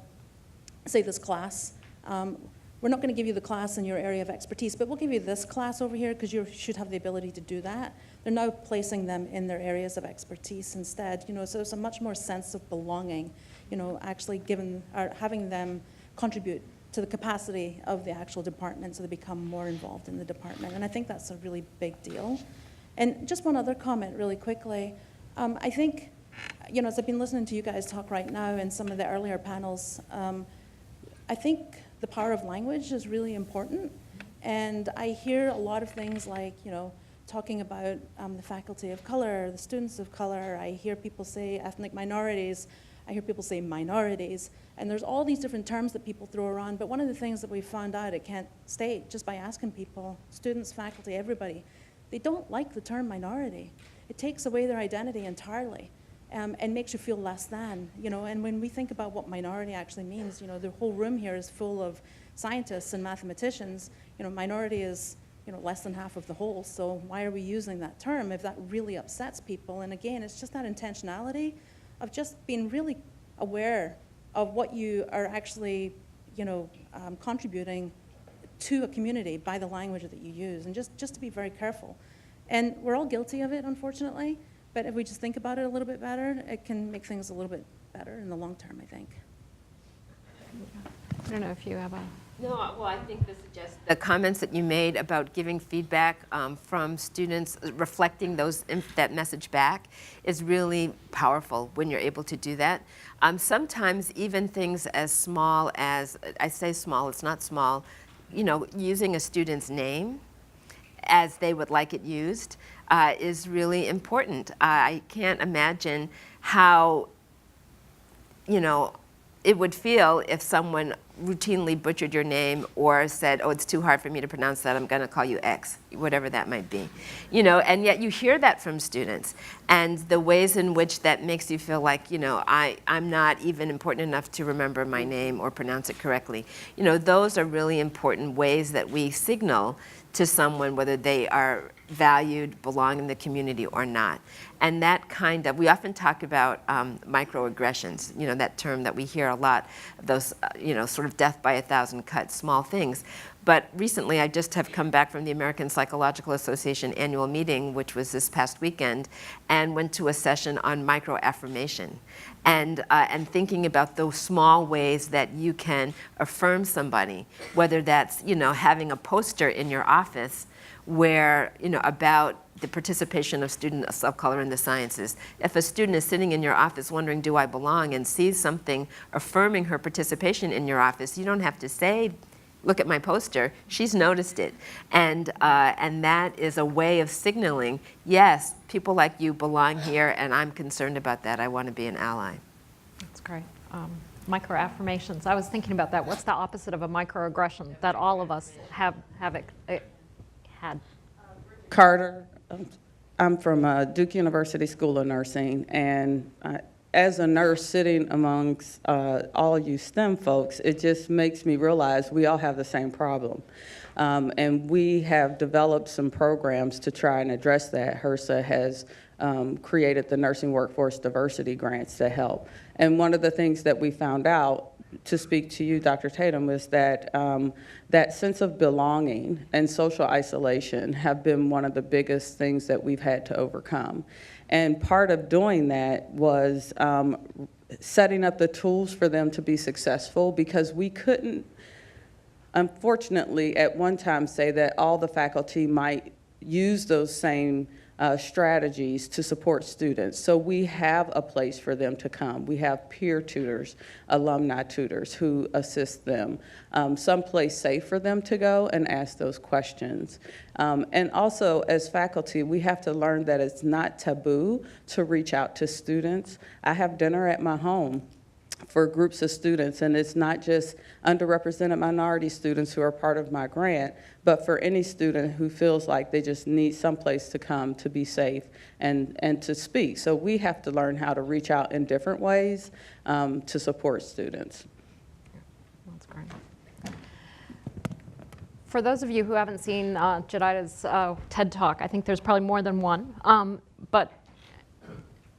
say this class, we're not going to give you the class in your area of expertise, but we'll give you this class over here because you should have the ability to do that. They're now placing them in their areas of expertise instead, you know, so it's a much more sense of belonging, you know, actually having them contribute to the capacity of the actual department so they become more involved in the department. And I think that's a really big deal. And just one other comment really quickly. I think, you know, as I've been listening to you guys talk right now and some of the earlier panels, I think the power of language is really important. And I hear a lot of things like, you know, talking about the faculty of color, the students of color. I hear people say ethnic minorities. I hear people say minorities. And there's all these different terms that people throw around. But one of the things that we found out at Kent State, just by asking people, students, faculty, everybody, they don't like the term minority. It takes away their identity entirely. And makes you feel less than, you know, and when we think about what minority actually means, you know, the whole room here is full of scientists and mathematicians, you know, minority is, you know, less than half of the whole, so why are we using that term if that really upsets people? And again, it's just that intentionality of just being really aware of what you are actually, you know, contributing to a community by the language that you use, and just to be very careful. And we're all guilty of it, unfortunately. But if we just think about it a little bit better, it can make things a little bit better in the long term, I think. I don't know if you have a... No, well, I think this is just the comments that you made about giving feedback from students, reflecting that message back is really powerful when you're able to do that. Sometimes even things as small as, I say small, it's not small, you know, using a student's name as they would like it used is really important. I can't imagine how, you know, it would feel if someone routinely butchered your name or said, oh, it's too hard for me to pronounce that, I'm going to call you X, whatever that might be. You know, and yet you hear that from students. And the ways in which that makes you feel like, you know, I'm not even important enough to remember my name or pronounce it correctly. You know, those are really important ways that we signal to someone whether they are valued, belong in the community or not. And that kind of, we often talk about microaggressions, you know, that term that we hear a lot, those, you know, sort of death by 1,000 cuts, small things. But recently, I just have come back from the American Psychological Association annual meeting, which was this past weekend, and went to a session on microaffirmation. And thinking about those small ways that you can affirm somebody, whether that's, you know, having a poster in your office where, you know, about the participation of students of color in the sciences. If a student is sitting in your office wondering, do I belong, and sees something affirming her participation in your office, you don't have to say, look at my poster, she's noticed it. And that is a way of signaling, yes, people like you belong here, and I'm concerned about that. I want to be an ally. That's great. Microaffirmations. I was thinking about that. What's the opposite of a microaggression that all of us have had? Carter, I'm from Duke University School of Nursing, and as a nurse sitting amongst all you STEM folks, it just makes me realize we all have the same problem. And we have developed some programs to try and address that. HRSA has created the Nursing Workforce Diversity Grants to help. And one of the things that we found out, to speak to you, Dr. Tatum, is that that sense of belonging and social isolation have been one of the biggest things that we've had to overcome. And part of doing that was setting up the tools for them to be successful, because we couldn't, unfortunately, at one time say that all the faculty might use those same strategies to support students. So we have a place for them to come. We have peer tutors, alumni tutors who assist them, someplace safe for them to go and ask those questions. And also, as faculty, we have to learn that it's not taboo to reach out to students. I have dinner at my home for groups of students, and it's not just underrepresented minority students who are part of my grant, but for any student who feels like they just need someplace to come to be safe and to speak. So we have to learn how to reach out in different ways to support students. That's great. For those of you who haven't seen Jedida's TED Talk, I think there's probably more than one, but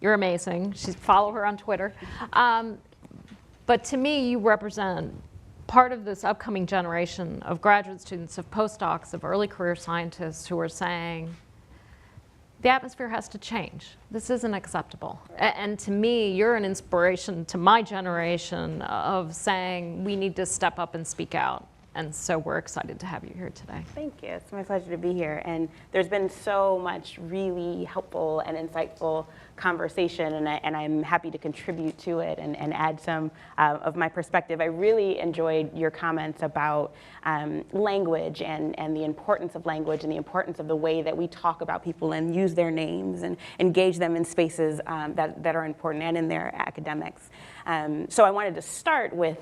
you're amazing. Follow her on Twitter. But to me, you represent part of this upcoming generation of graduate students, of postdocs, of early career scientists who are saying, the atmosphere has to change. This isn't acceptable. And to me, you're an inspiration to my generation of saying we need to step up and speak out. And so we're excited to have you here today. Thank you. It's my pleasure to be here. And there's been so much really helpful and insightful conversation, and I'm happy to contribute to it and add some of my perspective. I really enjoyed your comments about language and the importance of language and the importance of the way that we talk about people and use their names and engage them in spaces that are important and in their academics. So I wanted to start with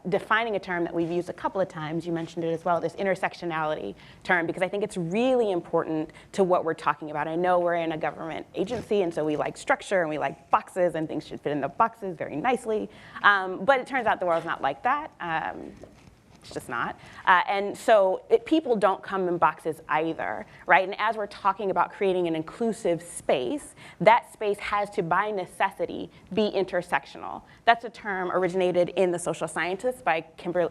defining a term that we've used a couple of times. You mentioned it as well, this intersectionality term, because I think it's really important to what we're talking about. I know we're in a government agency, and so we like structure and we like boxes, and things should fit in the boxes very nicely. But it turns out the world's not like that. It's just not. And so people don't come in boxes either, right? And as we're talking about creating an inclusive space, that space has to, by necessity, be intersectional. That's a term originated in the social sciences by Kimberly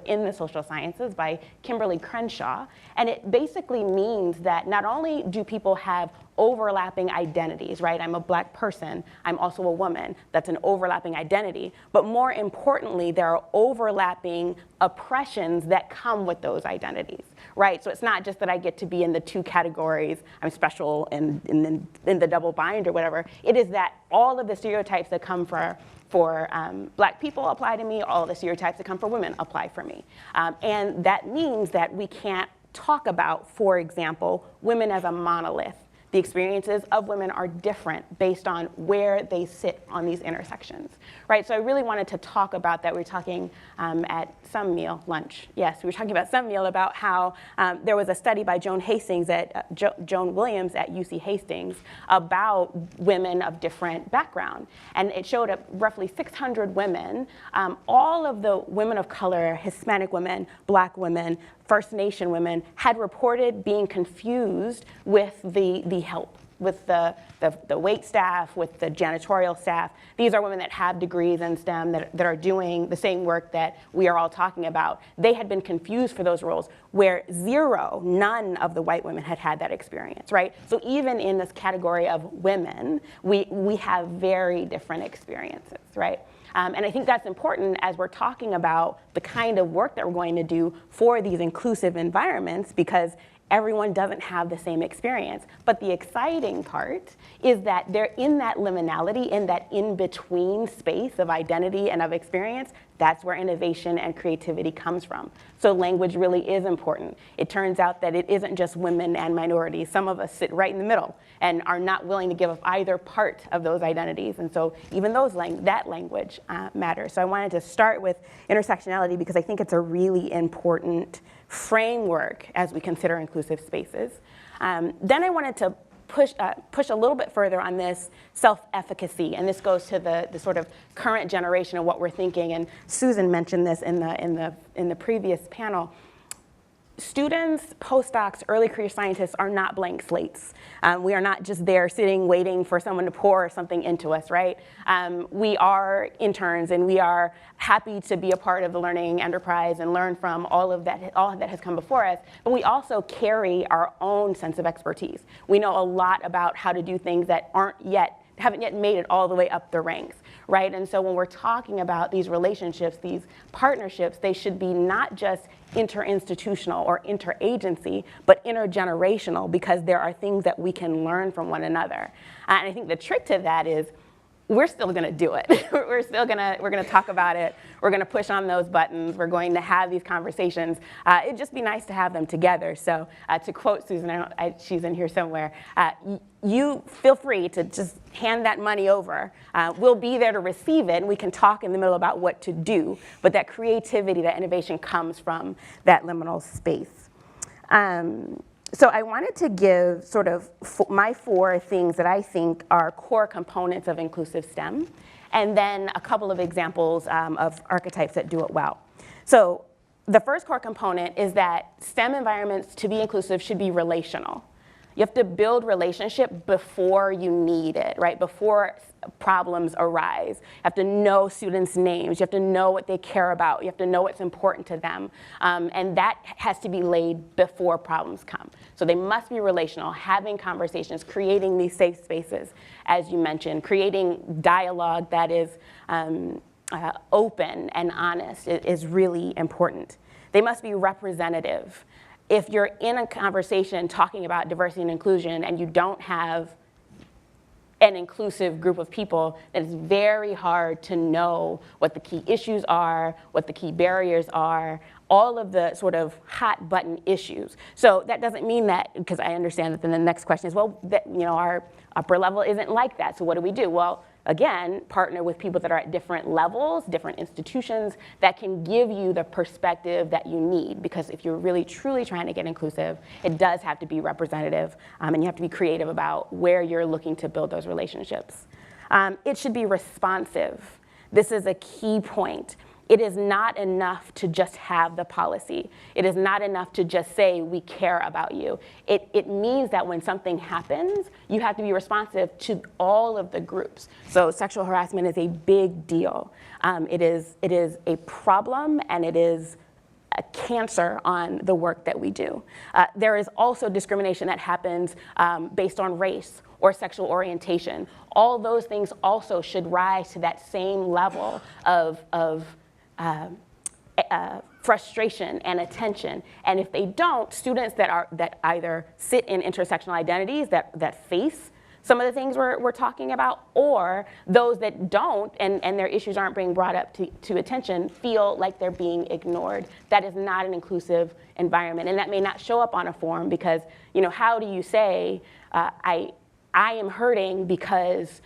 Crenshaw. And it basically means that not only do people have overlapping identities, right? I'm a Black person, I'm also a woman. That's an overlapping identity. But more importantly, there are overlapping oppressions that come with those identities, right? So it's not just that I get to be in the two categories, I'm special and in the double bind or whatever. It is that all of the stereotypes that come for Black people apply to me, all of the stereotypes that come for women apply for me. And that means that we can't talk about, for example, women as a monolith, the experiences of women are different based on where they sit on these intersections, right? So I really wanted to talk about that. We were talking at some meal, lunch. Yes, we were talking about some meal about how there was a study by Joan Williams at UC Hastings about women of different background. And it showed up roughly 600 women, all of the women of color, Hispanic women, Black women, First Nation women, had reported being confused with the help, with the wait staff, with the janitorial staff. These are women that have degrees in STEM that are doing the same work that we are all talking about. They had been confused for those roles where none of the white women had that experience, right? So even in this category of women, we have very different experiences, right? And I think that's important as we're talking about the kind of work that we're going to do for these inclusive environments, because everyone doesn't have the same experience. But the exciting part is that they're in that liminality, in that in-between space of identity and of experience. That's where innovation and creativity comes from. So language really is important. It turns out that it isn't just women and minorities. Some of us sit right in the middle and are not willing to give up either part of those identities. And so even that language matters. So I wanted to start with intersectionality because I think it's a really important framework as we consider inclusive spaces. Then I wanted to push a little bit further on this self-efficacy, and this goes to the sort of current generation of what we're thinking. And Susan mentioned this in the previous panel. Students, postdocs, early career scientists are not blank slates. We are not just there sitting, waiting for someone to pour something into us, right? We are interns, and we are happy to be a part of the learning enterprise and learn from all of that has come before us. But we also carry our own sense of expertise. We know a lot about how to do things that haven't yet made it all the way up the ranks, right? And so when we're talking about these relationships, these partnerships, they should be not just interinstitutional or interagency, but intergenerational, because there are things that we can learn from one another. And I think the trick to that is we're still going to do it. we're going to talk about it. We're going to push on those buttons. We're going to have these conversations. It'd just be nice to have them together. So to quote Susan, she's in here somewhere, you feel free to just hand that money over. We'll be there to receive it, and we can talk in the middle about what to do. But that creativity, that innovation comes from that liminal space. So I wanted to give sort of my 4 things that I think are core components of inclusive STEM, and then a couple of examples of archetypes that do it well. So the first core component is that STEM environments, to be inclusive, should be relational. You have to build relationship before you need it, right? Before problems arise. You have to know students' names. You have to know what they care about. You have to know what's important to them. And that has to be laid before problems come. So they must be relational, having conversations, creating these safe spaces, as you mentioned, creating dialogue that is open and honest is really important. They must be representative. If you're in a conversation talking about diversity and inclusion and you don't have an inclusive group of people, then it's very hard to know what the key issues are, what the key barriers are, all of the sort of hot button issues. So that doesn't mean that, because I understand that then the next question is, well, our upper level isn't like that, so what do we do? Well, again, partner with people that are at different levels, different institutions, that can give you the perspective that you need. Because if you're really, truly trying to get inclusive, it does have to be representative, and you have to be creative about where you're looking to build those relationships. It should be responsive. This is a key point. It is not enough to just have the policy. It is not enough to just say, we care about you. It means that when something happens, you have to be responsive to all of the groups. So sexual harassment is a big deal. It is a problem, and it is a cancer on the work that we do. There is also discrimination that happens based on race or sexual orientation. All those things also should rise to that same level of frustration and attention. And if they don't, students that either sit in intersectional identities that face some of the things we're talking about, or those that don't and their issues aren't being brought up to attention feel like they're being ignored. That is not an inclusive environment, and that may not show up on a form because, how do you say, I am hurting because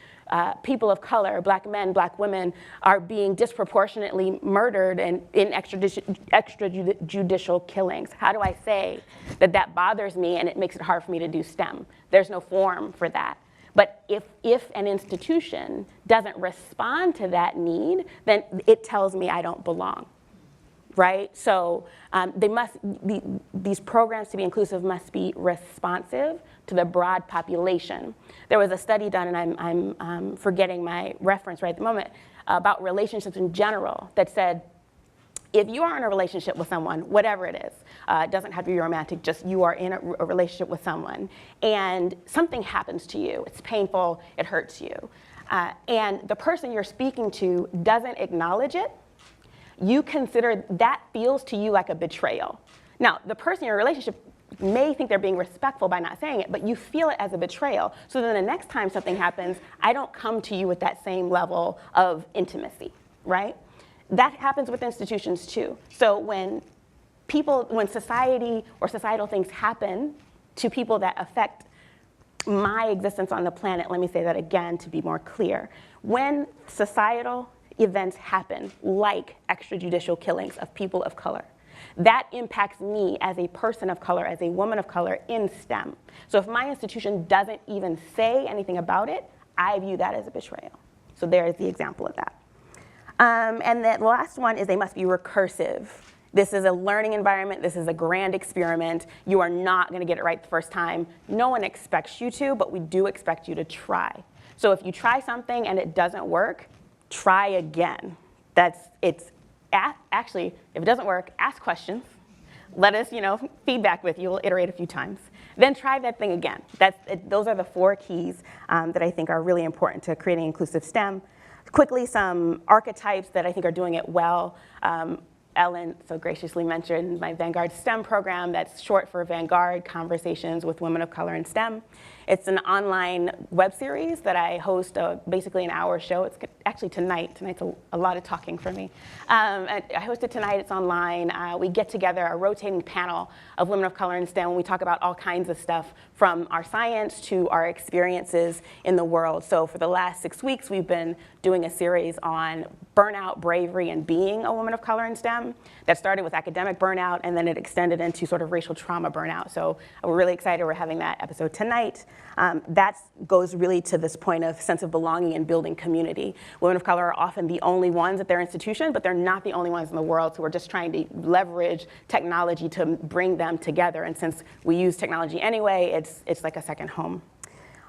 people of color, black men, black women, are being disproportionately murdered and in extrajudicial killings? How do I say that bothers me and it makes it hard for me to do STEM? There's no form for that. But if an institution doesn't respond to that need, then it tells me I don't belong, right? So these programs to be inclusive must be responsive to the broad population. There was a study done, and I'm forgetting my reference right at the moment, about relationships in general that said, if you are in a relationship with someone, whatever it is, it doesn't have to be romantic, just you are in a relationship with someone, and something happens to you, it's painful, it hurts you, and the person you're speaking to doesn't acknowledge it, you consider that feels to you like a betrayal. Now, the person in your relationship may think they're being respectful by not saying it, but you feel it as a betrayal. So then the next time something happens, I don't come to you with that same level of intimacy, right? That happens with institutions too. So when society or societal things happen to people that affect my existence on the planet, let me say that again to be more clear. When societal events happen, like extrajudicial killings of people of color, that impacts me as a person of color, as a woman of color in STEM. So if my institution doesn't even say anything about it, I view that as a betrayal. So there is the example of that. And the last one is they must be recursive. This is a learning environment. This is a grand experiment. You are not going to get it right the first time. No one expects you to, but we do expect you to try. So if you try something and it doesn't work, try again. Actually, if it doesn't work, ask questions. Let us, feedback with you. We'll iterate a few times. Then try that thing again. Those are the 4 keys that I think are really important to creating inclusive STEM. Quickly, some archetypes that I think are doing it well. Ellen so graciously mentioned my Vanguard STEM program. That's short for Vanguard Conversations with Women of Color in STEM. It's an online web series that I host, basically an hour show. It's actually tonight. Tonight's a lot of talking for me. I host it tonight. It's online. We get together a rotating panel of women of color in STEM. We talk about all kinds of stuff from our science to our experiences in the world. So for the last 6 weeks, we've been doing a series on burnout, bravery, and being a woman of color in STEM. That started with academic burnout, and then it extended into sort of racial trauma burnout. So we're really excited we're having that episode tonight. That goes really to this point of sense of belonging and building community. Women of color are often the only ones at their institution, but they're not the only ones in the world, so we're just trying to leverage technology to bring them together. And since we use technology anyway, it's like a second home.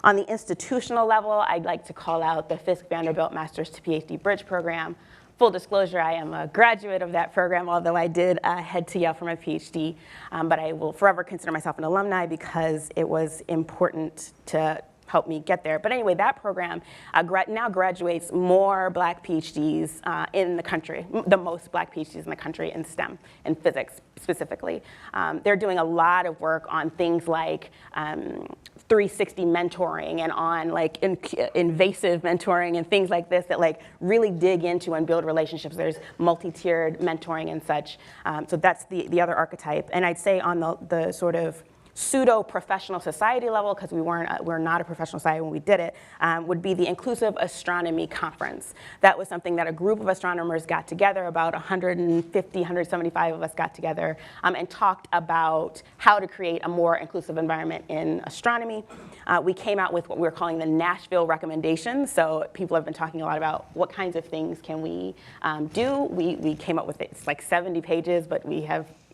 On the institutional level, I'd like to call out the Fisk Vanderbilt Master's to PhD Bridge program. Full disclosure, I am a graduate of that program, although I did head to Yale for my PhD, but I will forever consider myself an alumni because it was important to help me get there. But anyway, that program now graduates more Black PhDs in the country, the most Black PhDs in the country in STEM, in physics specifically. They're doing a lot of work on things like 360 mentoring and on like invasive mentoring and things like this that like really dig into and build relationships. There's multi-tiered mentoring and such. So that's the other archetype. And I'd say on the sort of pseudo-professional society level, because we're not a professional society when we did it, would be the Inclusive Astronomy Conference. That was something that a group of astronomers got together, about 150, 175 of us got together, and talked about how to create a more inclusive environment in astronomy. We came out with what we're calling the Nashville recommendations. So people have been talking a lot about what kinds of things can we do. We came up with it. It's like 70 pages, but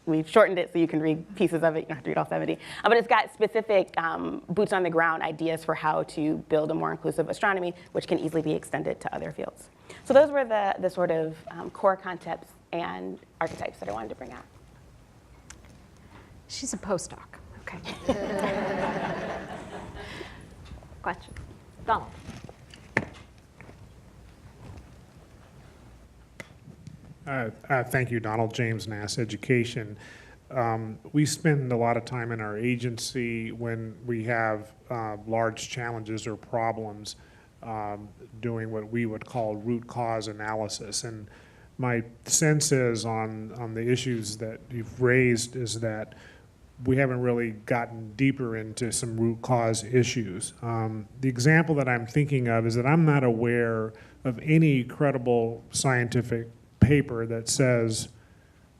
we've shortened it so you can read pieces of it. You don't have to read all 70. But it's got specific boots on the ground ideas for how to build a more inclusive astronomy, which can easily be extended to other fields. So those were the sort of core concepts and archetypes that I wanted to bring out. She's a postdoc, okay. Question, Donald. Thank you, Donald James, NASS Education. we spend a lot of time in our agency when we have large challenges or problems doing what we would call root cause analysis. And my sense is on the issues that you've raised is that we haven't really gotten deeper into some root cause issues. The example that I'm thinking of is that I'm not aware of any credible scientific paper that says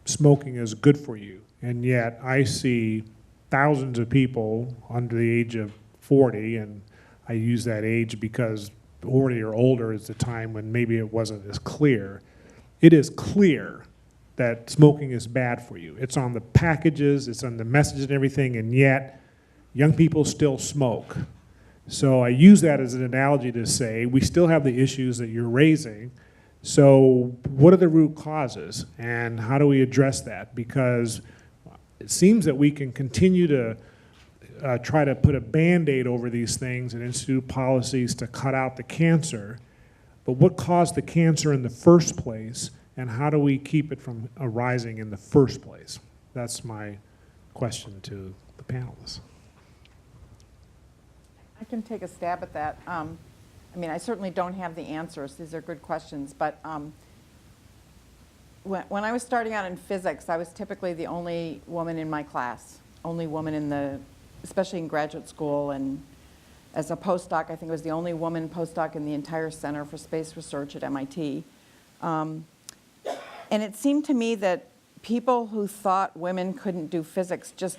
smoking is good for you. And yet I see thousands of people under the age of 40, and I use that age because 40 or older is the time when maybe it wasn't as clear. It is clear that smoking is bad for you. It's on the packages, it's on the messages and everything, and yet young people still smoke. So I use that as an analogy to say we still have the issues that you're raising. So what are the root causes and how do we address that? Because it seems that we can continue to try to put a Band-Aid over these things and institute policies to cut out the cancer, but what caused the cancer in the first place, and how do we keep it from arising in the first place? That's my question to the panelists. I can take a stab at that. I mean, I certainly don't have the answers. These are good questions, but when I was starting out in physics, I was typically the only woman in my class, only woman in the, especially in graduate school, and as a postdoc, I think I was the only woman postdoc in the entire Center for Space Research at MIT. And it seemed to me that people who thought women couldn't do physics just,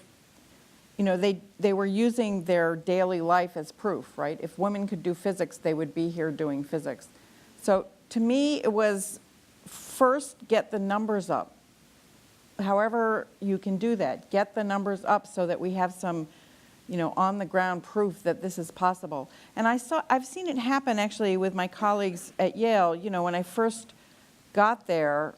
you know, they were using their daily life as proof, right? If women could do physics, they would be here doing physics. So to me, it was first get the numbers up. However you can do that, get the numbers up so that we have some, you know, on the ground proof that this is possible. And I've seen it happen actually with my colleagues at Yale. You know, when I first got there,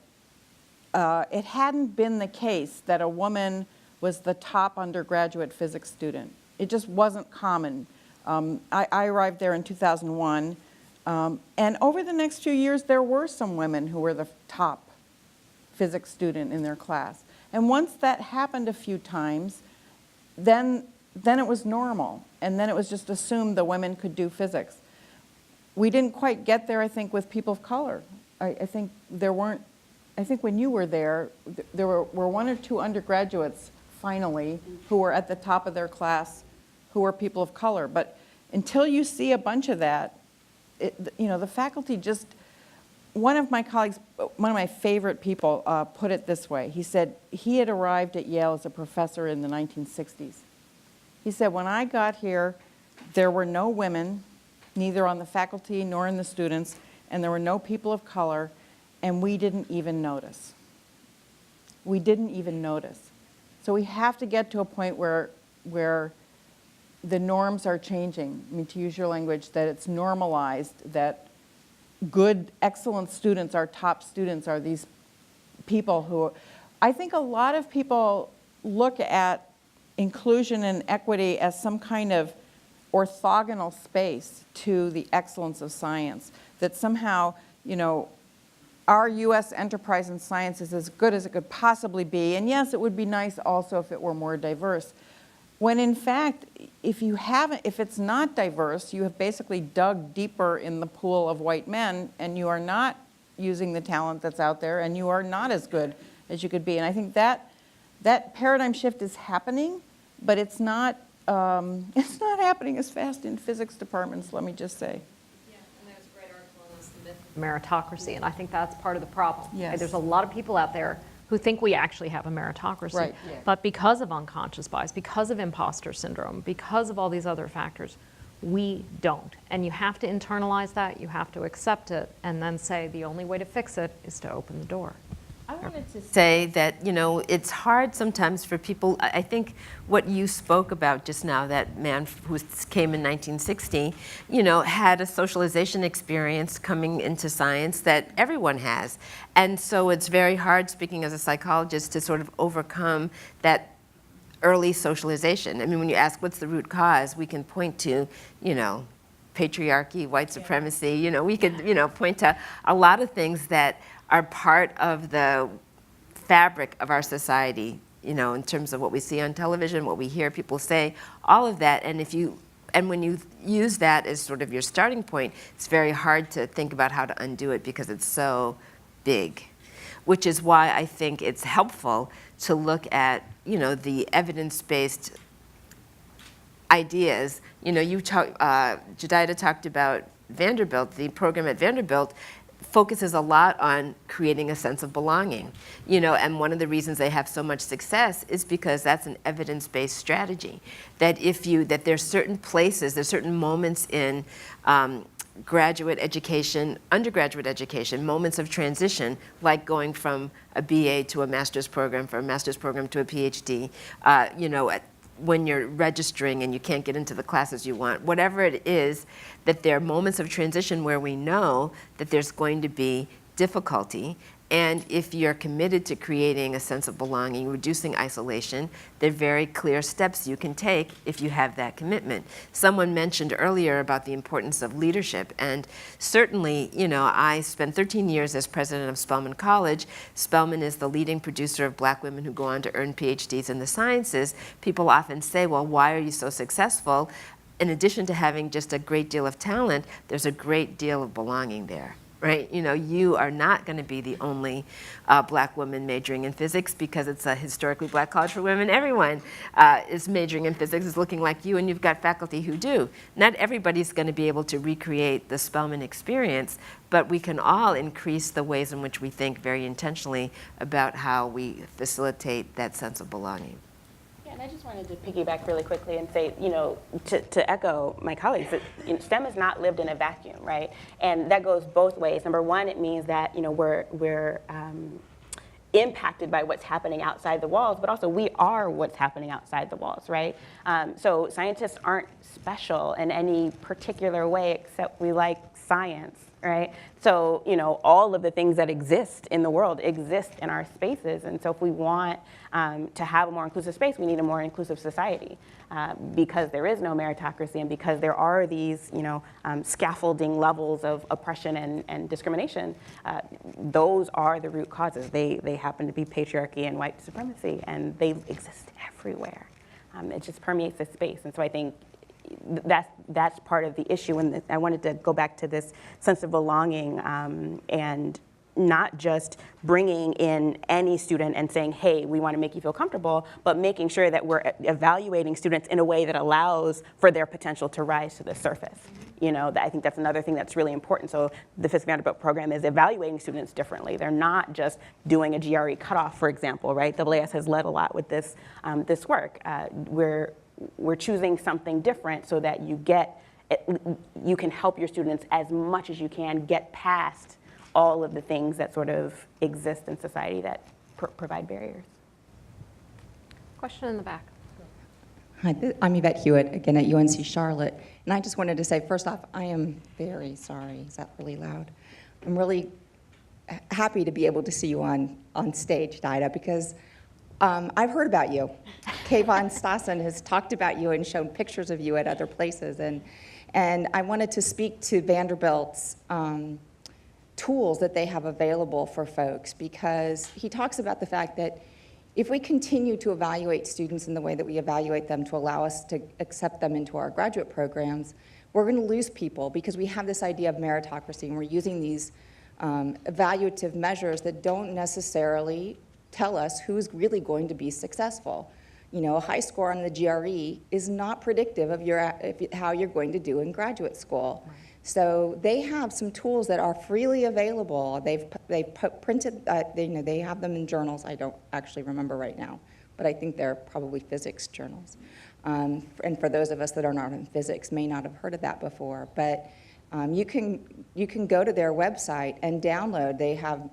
it hadn't been the case that a woman was the top undergraduate physics student. It just wasn't common. I arrived there in 2001, and over the next few years, there were some women who were the top physics student in their class. And once that happened a few times, then it was normal, and then it was just assumed that women could do physics. We didn't quite get there, I think, with people of color. I think there weren't, I think when you were there were one or two undergraduates, finally, who were at the top of their class, who were people of color. But until you see a bunch of that, you know, the faculty just, one of my colleagues, one of my favorite people, put it this way. He said he had arrived at Yale as a professor in the 1960s. He said, when I got here, there were no women, neither on the faculty nor in the students, and there were no people of color, and we didn't even notice. We didn't even notice. So we have to get to a point where the norms are changing. I mean, to use your language, that it's normalized, that good, excellent students, our top students, are these people who, I think a lot of people look at inclusion and equity as some kind of orthogonal space to the excellence of science, that somehow, you know, our U.S. enterprise in science is as good as it could possibly be, and yes, it would be nice also if it were more diverse. When in fact, if it's not diverse, you have basically dug deeper in the pool of white men, and you are not using the talent that's out there, and you are not as good as you could be. And I think that paradigm shift is happening, but it's not happening as fast in physics departments, let me just say. Meritocracy, and I think that's part of the problem. Yes. There's a lot of people out there who think we actually have a meritocracy, right, yeah. But because of unconscious bias, because of imposter syndrome, because of all these other factors, we don't. And you have to internalize that, you have to accept it, and then say the only way to fix it is to open the door. I wanted to say that, you know, it's hard sometimes for people. I think what you spoke about just now, that man who came in 1960, you know, had a socialization experience coming into science that everyone has. And so it's very hard, speaking as a psychologist, to sort of overcome that early socialization. I mean, when you ask what's the root cause, we can point to, you know, patriarchy, white supremacy, you know, we could, you know, point to a lot of things that are part of the fabric of our society, in terms of what we see on television, what we hear people say, all of that. And when you use that as sort of your starting point, it's very hard to think about how to undo it because it's so big, which is why I think it's helpful to look at, the evidence-based ideas. Jedidah talked about Vanderbilt. The program at Vanderbilt focuses a lot on creating a sense of belonging, and one of the reasons they have so much success is because that's an evidence-based strategy. That there's certain places, there's certain moments in graduate education, undergraduate education, moments of transition, like going from a BA to a master's program, from a master's program to a PhD, when you're registering and you can't get into the classes you want, whatever it is, that there are moments of transition where we know that there's going to be difficulty. And if you're committed to creating a sense of belonging, reducing isolation, there are very clear steps you can take if you have that commitment. Someone mentioned earlier about the importance of leadership, and certainly, I spent 13 years as president of Spelman College. Spelman is the leading producer of black women who go on to earn PhDs in the sciences. People often say, well, why are you so successful? In addition to having just a great deal of talent, there's a great deal of belonging there. Right? You are not going to be the only black woman majoring in physics because it's a historically black college for women. Everyone is majoring in physics, is looking like you, and you've got faculty who do. Not everybody's going to be able to recreate the Spelman experience, but we can all increase the ways in which we think very intentionally about how we facilitate that sense of belonging. And I just wanted to piggyback really quickly and say, to echo my colleagues, that STEM is not lived in a vacuum, right? And that goes both ways. Number one, it means that we're impacted by what's happening outside the walls, but also we are what's happening outside the walls, right? So scientists aren't special in any particular way except we like science, right? So, all of the things that exist in the world exist in our spaces. And so if we want to have a more inclusive space, we need a more inclusive society because there is no meritocracy and because there are these, scaffolding levels of oppression and discrimination. Those are the root causes. They happen to be patriarchy and white supremacy, and they exist everywhere. It just permeates the space. And so I think that's part of the issue. And I wanted to go back to this sense of belonging and not just bringing in any student and saying, hey, we want to make you feel comfortable, but making sure that we're evaluating students in a way that allows for their potential to rise to the surface. I think that's another thing that's really important. So the Fisk Vanderbilt program is evaluating students differently. They're not just doing a GRE cutoff, for example, right? AAS has led a lot with this work. We're choosing something different so that you can help your students as much as you can get past all of the things that sort of exist in society that provide barriers. Question in the back. Hi, I'm Yvette Hewitt, again at UNC Charlotte. And I just wanted to say, first off, I am very sorry. Is that really loud? I'm really happy to be able to see you on stage, Jedidah, because I've heard about you. Kayvon Stassen has talked about you and shown pictures of you at other places. And I wanted to speak to Vanderbilt's tools that they have available for folks, because he talks about the fact that if we continue to evaluate students in the way that we evaluate them to allow us to accept them into our graduate programs, we're going to lose people because we have this idea of meritocracy, and we're using these evaluative measures that don't necessarily tell us who's really going to be successful. A high score on the GRE is not predictive of how you're going to do in graduate school. Right. So they have some tools that are freely available. They've printed, they have them in journals. I don't actually remember right now, but I think they're probably physics journals. And for those of us that are not in physics, may not have heard of that before. But you can go to their website and download. They have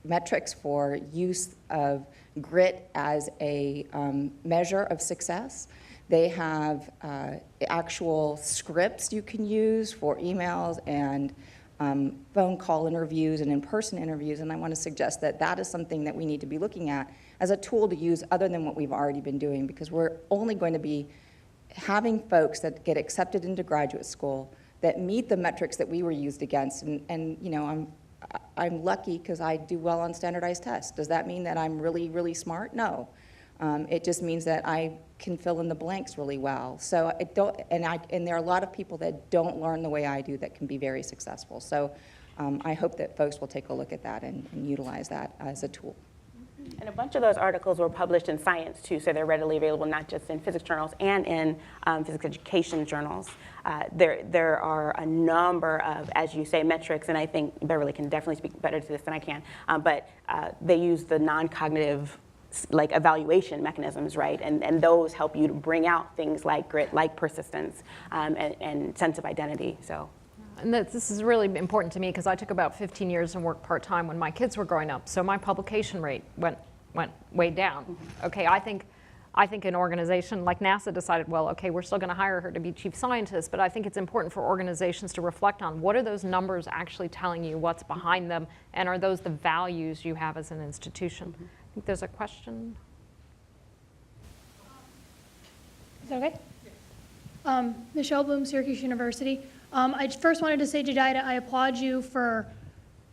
metrics for use of grit as a measure of success. They have actual scripts you can use for emails and phone call interviews and in-person interviews, and I want to suggest that that is something that we need to be looking at as a tool to use other than what we've already been doing, because we're only going to be having folks that get accepted into graduate school that meet the metrics that we were used against. And I'm lucky because I do well on standardized tests. Does that mean that I'm really, really smart? No. It just means that I can fill in the blanks really well. So and there are a lot of people that don't learn the way I do that can be very successful. So I hope that folks will take a look at that and utilize that as a tool. And a bunch of those articles were published in Science, too, so they're readily available not just in physics journals and in physics education journals. There are a number of, as you say, metrics, and I think Beverly can definitely speak better to this than I can, but they use the non-cognitive like evaluation mechanisms, right? And those help you to bring out things like grit, like persistence, and sense of identity, so. And this is really important to me because I took about 15 years and worked part-time when my kids were growing up. So my publication rate went way down. Okay, I think an organization like NASA decided, well, okay, we're still going to hire her to be chief scientist, but I think it's important for organizations to reflect on what are those numbers actually telling you, what's behind them, and are those the values you have as an institution? I think there's a question. Is that okay? Michelle Bloom, Syracuse University. I first wanted to say, Jedidah, I applaud you for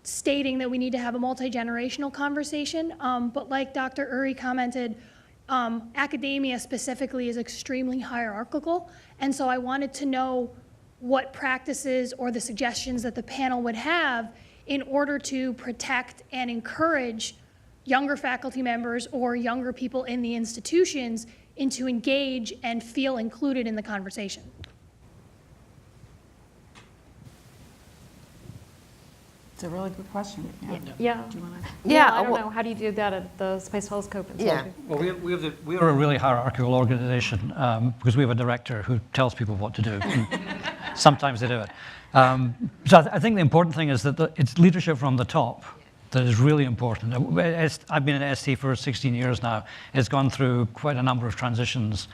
stating that we need to have a multi-generational conversation. But like Dr. Uri commented, academia specifically is extremely hierarchical. And so I wanted to know what practices or the suggestions that the panel would have in order to protect and encourage younger faculty members or younger people in the institutions and to engage and feel included in the conversation. It's a really good question. Yeah. Do you wanna? Yeah, I don't know. How do you do that at the Space Telescope? Yeah. Well, we are a really hierarchical organization because we have a director who tells people what to do. And sometimes they do it. So I think the important thing is that it's leadership from the top that is really important. I've been at ST for 16 years now. It's gone through quite a number of transitions.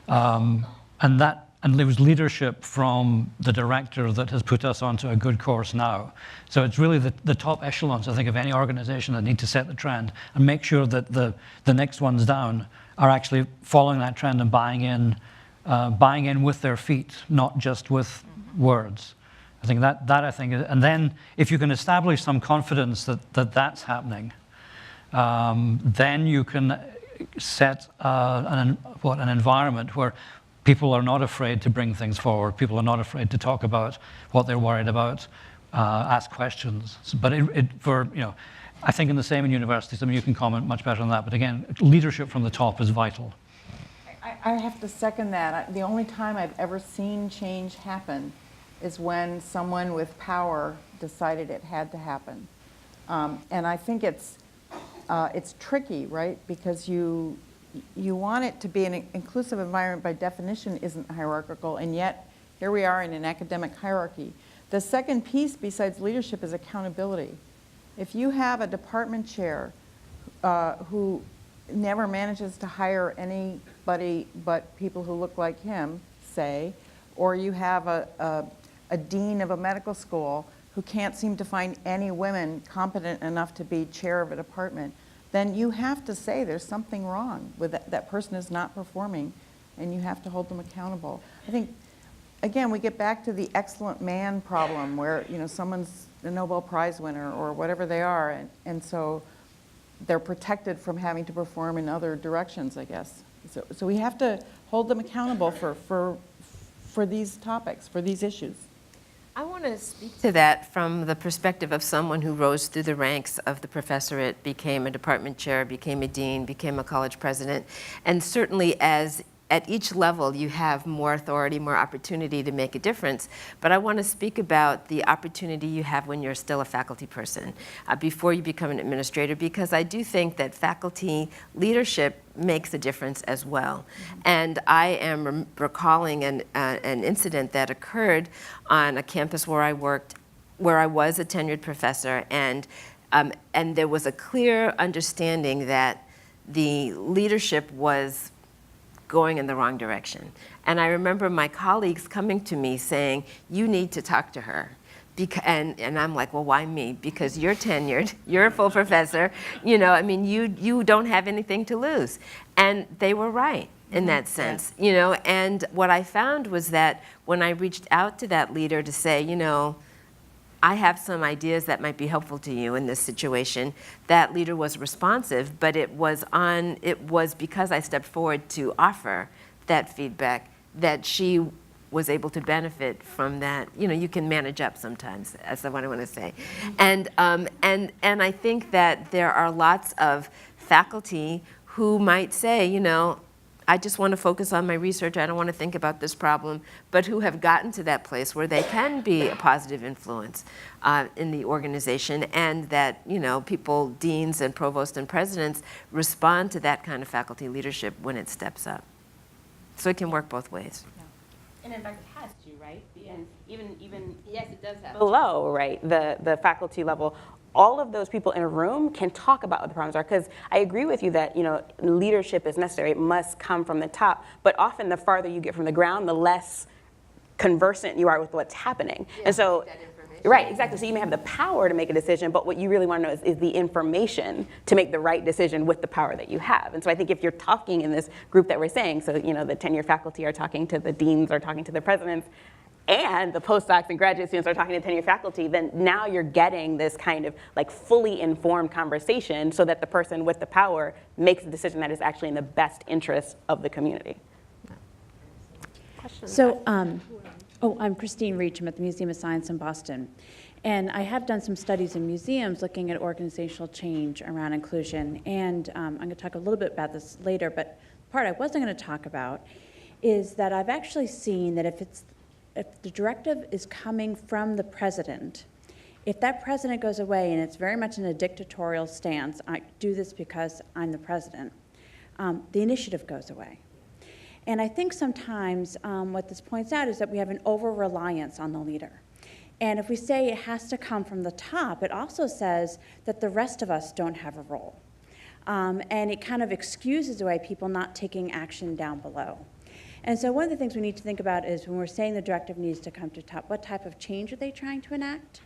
And there was leadership from the director that has put us onto a good course now. So it's really the top echelons, I think, of any organization that need to set the trend and make sure that the next ones down are actually following that trend and buying in with their feet, not just with words. I think that I think, and then if you can establish some confidence that that's happening, then you can set an environment where people are not afraid to bring things forward. People are not afraid to talk about what they're worried about, ask questions. But I think in the same in universities. I mean, you can comment much better on that. But again, leadership from the top is vital. I have to second that. The only time I've ever seen change happen is when someone with power decided it had to happen. And I think it's tricky, right? Because you want it to be an inclusive environment by definition isn't hierarchical, and yet here we are in an academic hierarchy. The second piece besides leadership is accountability. If you have a department chair who never manages to hire anybody but people who look like him, say, or you have a dean of a medical school who can't seem to find any women competent enough to be chair of a department, then you have to say there's something wrong with that person is not performing, and you have to hold them accountable. I think, again, we get back to the excellent man problem where, someone's a Nobel Prize winner or whatever they are, and so they're protected from having to perform in other directions, I guess. So we have to hold them accountable for these topics, for these issues. I want to speak to that from the perspective of someone who rose through the ranks of the professorate, became a department chair, became a dean, became a college president, and certainly at each level you have more authority, more opportunity to make a difference. But I want to speak about the opportunity you have when you're still a faculty person, before you become an administrator, because I do think that faculty leadership makes a difference as well. And I am recalling an incident that occurred on a campus where I worked, where I was a tenured professor, and there was a clear understanding that the leadership was going in the wrong direction. And I remember my colleagues coming to me saying, you need to talk to her. And I'm like, well, why me? Because you're tenured, you're a full professor, you don't have anything to lose. And they were right in that sense, and what I found was that when I reached out to that leader to say, I have some ideas that might be helpful to you in this situation. That leader was responsive, but it was because I stepped forward to offer that feedback that she was able to benefit from that. You know, you can manage up sometimes, that's what I want to say. And I think that there are lots of faculty who might say, you know, I just want to focus on my research, I don't want to think about this problem, but who have gotten to that place where they can be a positive influence in the organization, and that, you know, people, deans and provosts and presidents respond to that kind of faculty leadership when it steps up. So it can work both ways. And in fact, it has to, right? And even yes, it does have below, right, the faculty level, all of those people in a room can talk about what the problems are. Because I agree with you that, you know, leadership is necessary. It must come from the top. But often the farther you get from the ground, the less conversant you are with what's happening. Yeah, and so, that information. right, exactly. So you may have the power to make a decision, but what you really want to know is the information to make the right decision with the power that you have. And so I think if you're talking in this group that we're saying, so, you know, the tenure faculty are talking to the deans, are talking to the presidents, and the postdocs and graduate students are talking to tenure faculty, then now you're getting this kind of like fully informed conversation so that the person with the power makes a decision that is actually in the best interest of the community. So, I'm Christine Reach. I'm at the Museum of Science in Boston. And I have done some studies in museums looking at organizational change around inclusion. And I'm going to talk a little bit about this later, but the part I wasn't going to talk about is that I've actually seen that if the directive is coming from the president, if that president goes away and it's very much in a dictatorial stance, I do this because I'm the president, the initiative goes away. And I think sometimes what this points out is that we have an over-reliance on the leader. And if we say it has to come from the top, it also says that the rest of us don't have a role. And it kind of excuses away people not taking action down below. And so one of the things we need to think about is when we're saying the directive needs to come to top, what type of change are they trying to enact?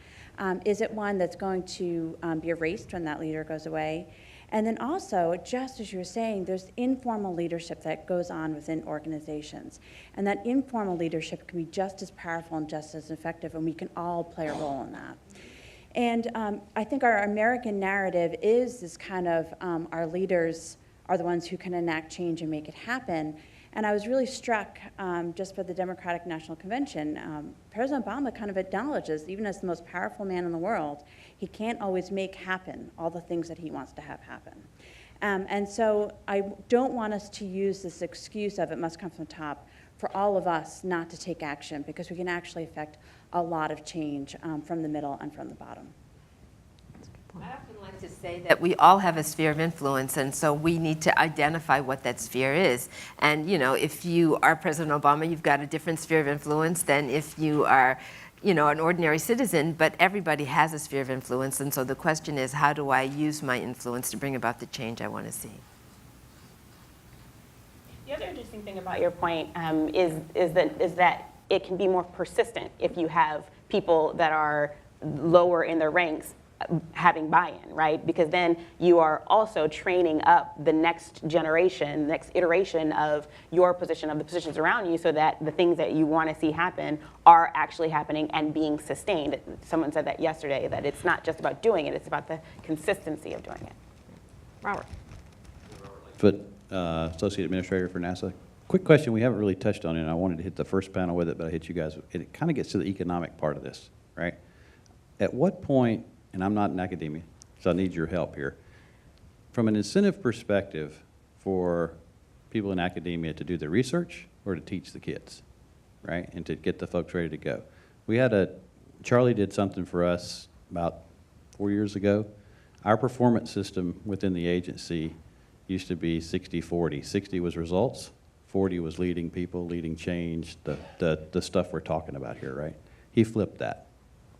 Is it one that's going to be erased when that leader goes away? And then also, just as you were saying, there's informal leadership that goes on within organizations. And that informal leadership can be just as powerful and just as effective, and we can all play a role in that. And I think our American narrative is this kind of our leaders are the ones who can enact change and make it happen. And I was really struck just by the Democratic National Convention. President Obama kind of acknowledges, even as the most powerful man in the world, he can't always make happen all the things that he wants to have happen. And so I don't want us to use this excuse of it must come from the top for all of us not to take action, because we can actually affect a lot of change from the middle and from the bottom. I often like to say that we all have a sphere of influence, and so we need to identify what that sphere is. And, you know, if you are President Obama, you've got a different sphere of influence than if you are, you know, an ordinary citizen, but everybody has a sphere of influence, and so the question is, how do I use my influence to bring about the change I want to see? The other interesting thing about your point is that it can be more persistent if you have people that are lower in their ranks having buy-in, right? Because then you are also training up the next generation, next iteration of your position, of the positions around you, so that the things that you want to see happen are actually happening and being sustained. Someone said that yesterday, that it's not just about doing it, it's about the consistency of doing it. Robert. But Associate Administrator for NASA. Quick question we haven't really touched on, and I wanted to hit the first panel with it, but I hit you guys. It kind of gets to the economic part of this, right? At what point, and I'm not in academia, so I need your help here. From an incentive perspective for people in academia to do the research or to teach the kids, right? And to get the folks ready to go. Charlie did something for us about 4 years ago. Our performance system within the agency used to be 60-40. 60 was results, 40 was leading people, leading change, the stuff we're talking about here, right? He flipped that.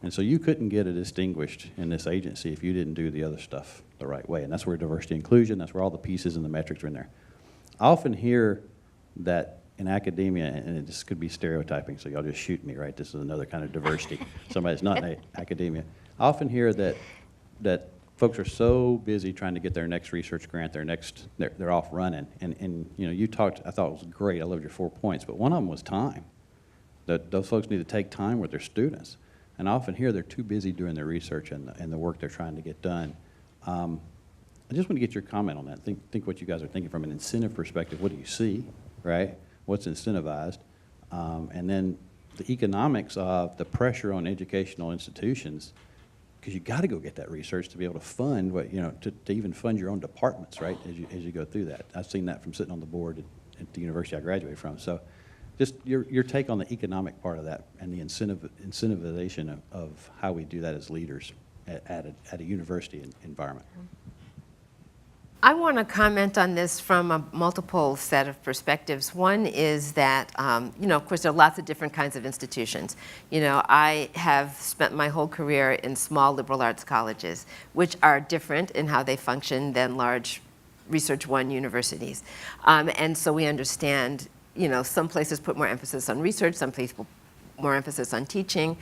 And so you couldn't get a distinguished in this agency if you didn't do the other stuff the right way. And that's where diversity inclusion, that's where all the pieces and the metrics are in there. I often hear that in academia, and this could be stereotyping, so y'all just shoot me, right? This is another kind of diversity. Somebody that's not in academia. I often hear that folks are so busy trying to get their next research grant, they're off running. And you know, you talked, I thought it was great, I loved your 4 points, but one of them was time. That those folks need to take time with their students. And I often hear they're too busy doing their research and the work they're trying to get done. I just want to get your comment on that. Think what you guys are thinking from an incentive perspective. What do you see, right? What's incentivized? And then the economics of the pressure on educational institutions, because you got to go get that research to be able to fund what, you know, to even fund your own departments, right, as you go through that. I've seen that from sitting on the board at the university I graduated from. So just your take on the economic part of that and the incentivization of how we do that as leaders at a university environment. I want to comment on this from a multiple set of perspectives. One is that, you know, of course, there are lots of different kinds of institutions. You know, I have spent my whole career in small liberal arts colleges, which are different in how they function than large Research One universities. And so we understand, you know, some places put more emphasis on research, some places put more emphasis on teaching,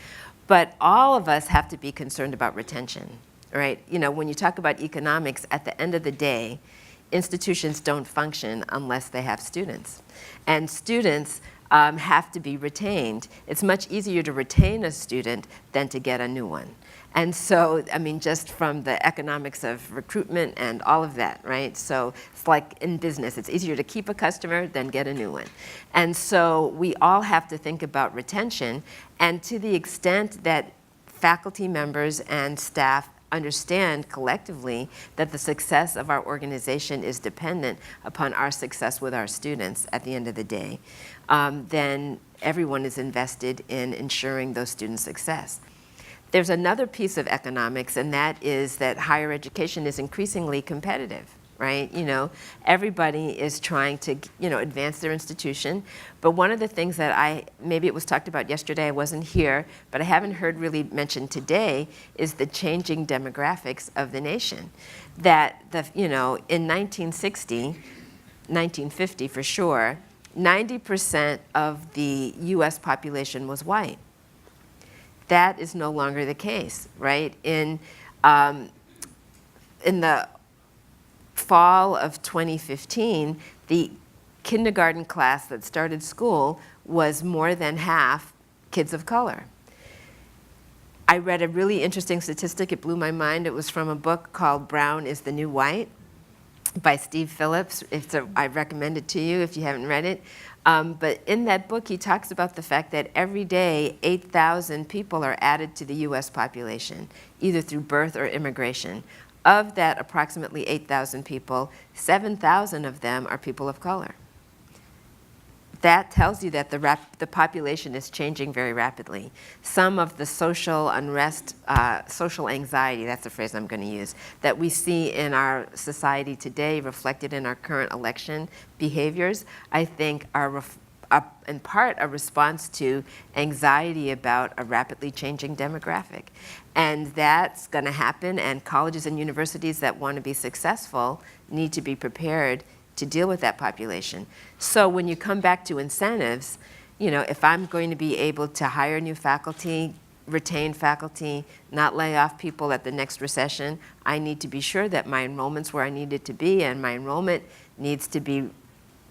but all of us have to be concerned about retention. Right? You know, when you talk about economics, at the end of the day, institutions don't function unless they have students. And students have to be retained. It's much easier to retain a student than to get a new one. And so, I mean, just from the economics of recruitment and all of that, right? So it's like in business, it's easier to keep a customer than get a new one. And so we all have to think about retention. And to the extent that faculty members and staff understand collectively that the success of our organization is dependent upon our success with our students at the end of the day, then everyone is invested in ensuring those students' success. There's another piece of economics, and that is that higher education is increasingly competitive, right? You know, everybody is trying to, you know, advance their institution. But one of the things that maybe it was talked about yesterday, I wasn't here, but I haven't heard really mentioned today, is the changing demographics of the nation. That, you know, in 1960, 1950 for sure, 90% of the US population was white. That is no longer the case, right? In the fall of 2015, the kindergarten class that started school was more than half kids of color. I read a really interesting statistic. It blew my mind. It was from a book called Brown is the New White by Steve Phillips. I recommend it to you if you haven't read it. But in that book, he talks about the fact that every day, 8,000 people are added to the US population, either through birth or immigration. Of that approximately 8,000 people, 7,000 of them are people of color. That tells you that the population is changing very rapidly. Some of the social unrest, social anxiety, that's the phrase I'm going to use, that we see in our society today reflected in our current election behaviors, I think are in part a response to anxiety about a rapidly changing demographic. And that's going to happen, and colleges and universities that want to be successful need to be prepared to deal with that population. So when you come back to incentives, you know, if I'm going to be able to hire new faculty, retain faculty, not lay off people at the next recession, I need to be sure that my enrollment's where I need it to be, and my enrollment needs to be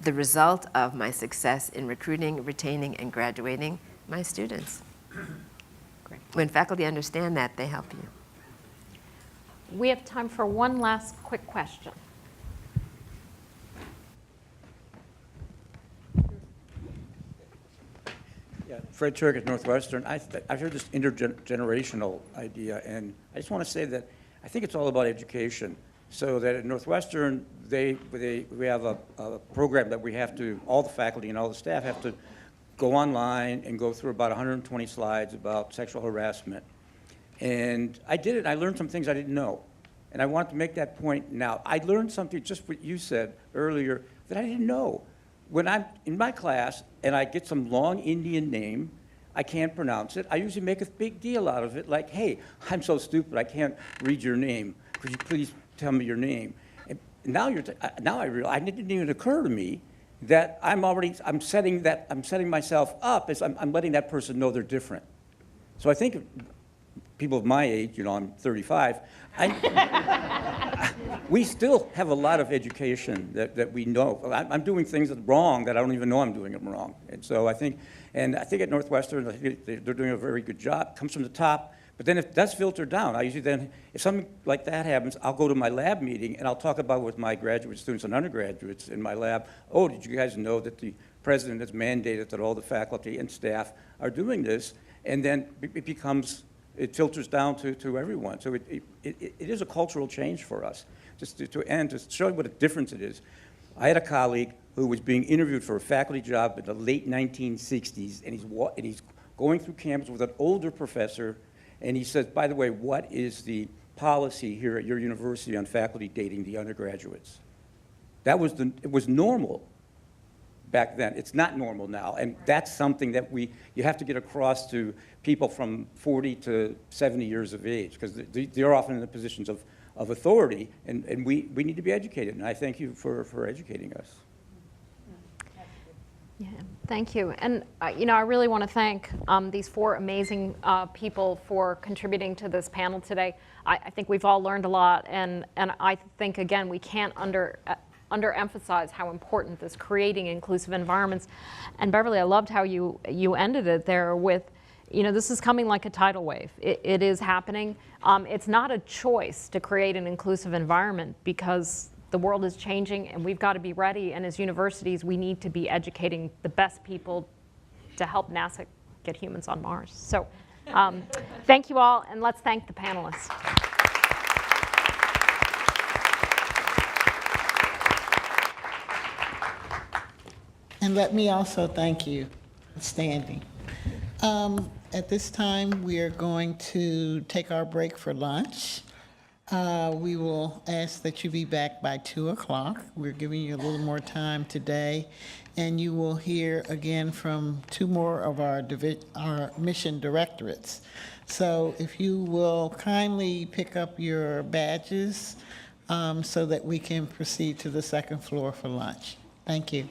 the result of my success in recruiting, retaining, and graduating my students. Great. When faculty understand that, they help you. We have time for one last quick question. Yeah, Fred Turk at Northwestern. I've heard this intergenerational idea, and I just want to say that I think it's all about education. So that at Northwestern, we have a program that we have to, all the faculty and all the staff have to go online and go through about 120 slides about sexual harassment. And I did it, and I learned some things I didn't know. And I want to make that point now. I learned something, just what you said earlier, that I didn't know. When I'm in my class and I get some long Indian name, I can't pronounce it, I usually make a big deal out of it, like, hey, I'm so stupid, I can't read your name. Could you please tell me your name? And now I realize, it didn't even occur to me that I'm setting myself up as I'm letting that person know they're different. So I think people of my age, you know, I'm 35, we still have a lot of education that we know. I'm doing things that are wrong that I don't even know I'm doing them wrong. And so I think at Northwestern, I think they're doing a very good job. It comes from the top, but then if that's filtered down, I usually then, if something like that happens, I'll go to my lab meeting and I'll talk about with my graduate students and undergraduates in my lab, oh, did you guys know that the president has mandated that all the faculty and staff are doing this? And then it filters down to everyone. So it is a cultural change for us. Just to end, to show you what a difference it is. I had a colleague who was being interviewed for a faculty job in the late 1960s, and he's going through campus with an older professor, and he says, by the way, what is the policy here at your university on faculty dating the undergraduates? It was normal back then. It's not normal now, and that's something that you have to get across to people from 40 to 70 years of age, because they're often in the positions of authority, and we need to be educated, and I thank you for educating us. Yeah, thank you. And, I really want to thank these four amazing people for contributing to this panel today. I think we've all learned a lot, and I think, again, we can't underemphasize how important this creating inclusive environments. And Beverly, I loved how you ended it there with, this is coming like a tidal wave. It is happening. It's not a choice to create an inclusive environment because the world is changing and we've got to be ready. And as universities, we need to be educating the best people to help NASA get humans on Mars. So thank you all, and let's thank the panelists. And let me also thank you for standing. At this time, we are going to take our break for lunch. We will ask that you be back by 2 o'clock. We're giving you a little more time today, and you will hear again from 2 more of our mission directorates. So if you will kindly pick up your badges so that we can proceed to the second floor for lunch. Thank you.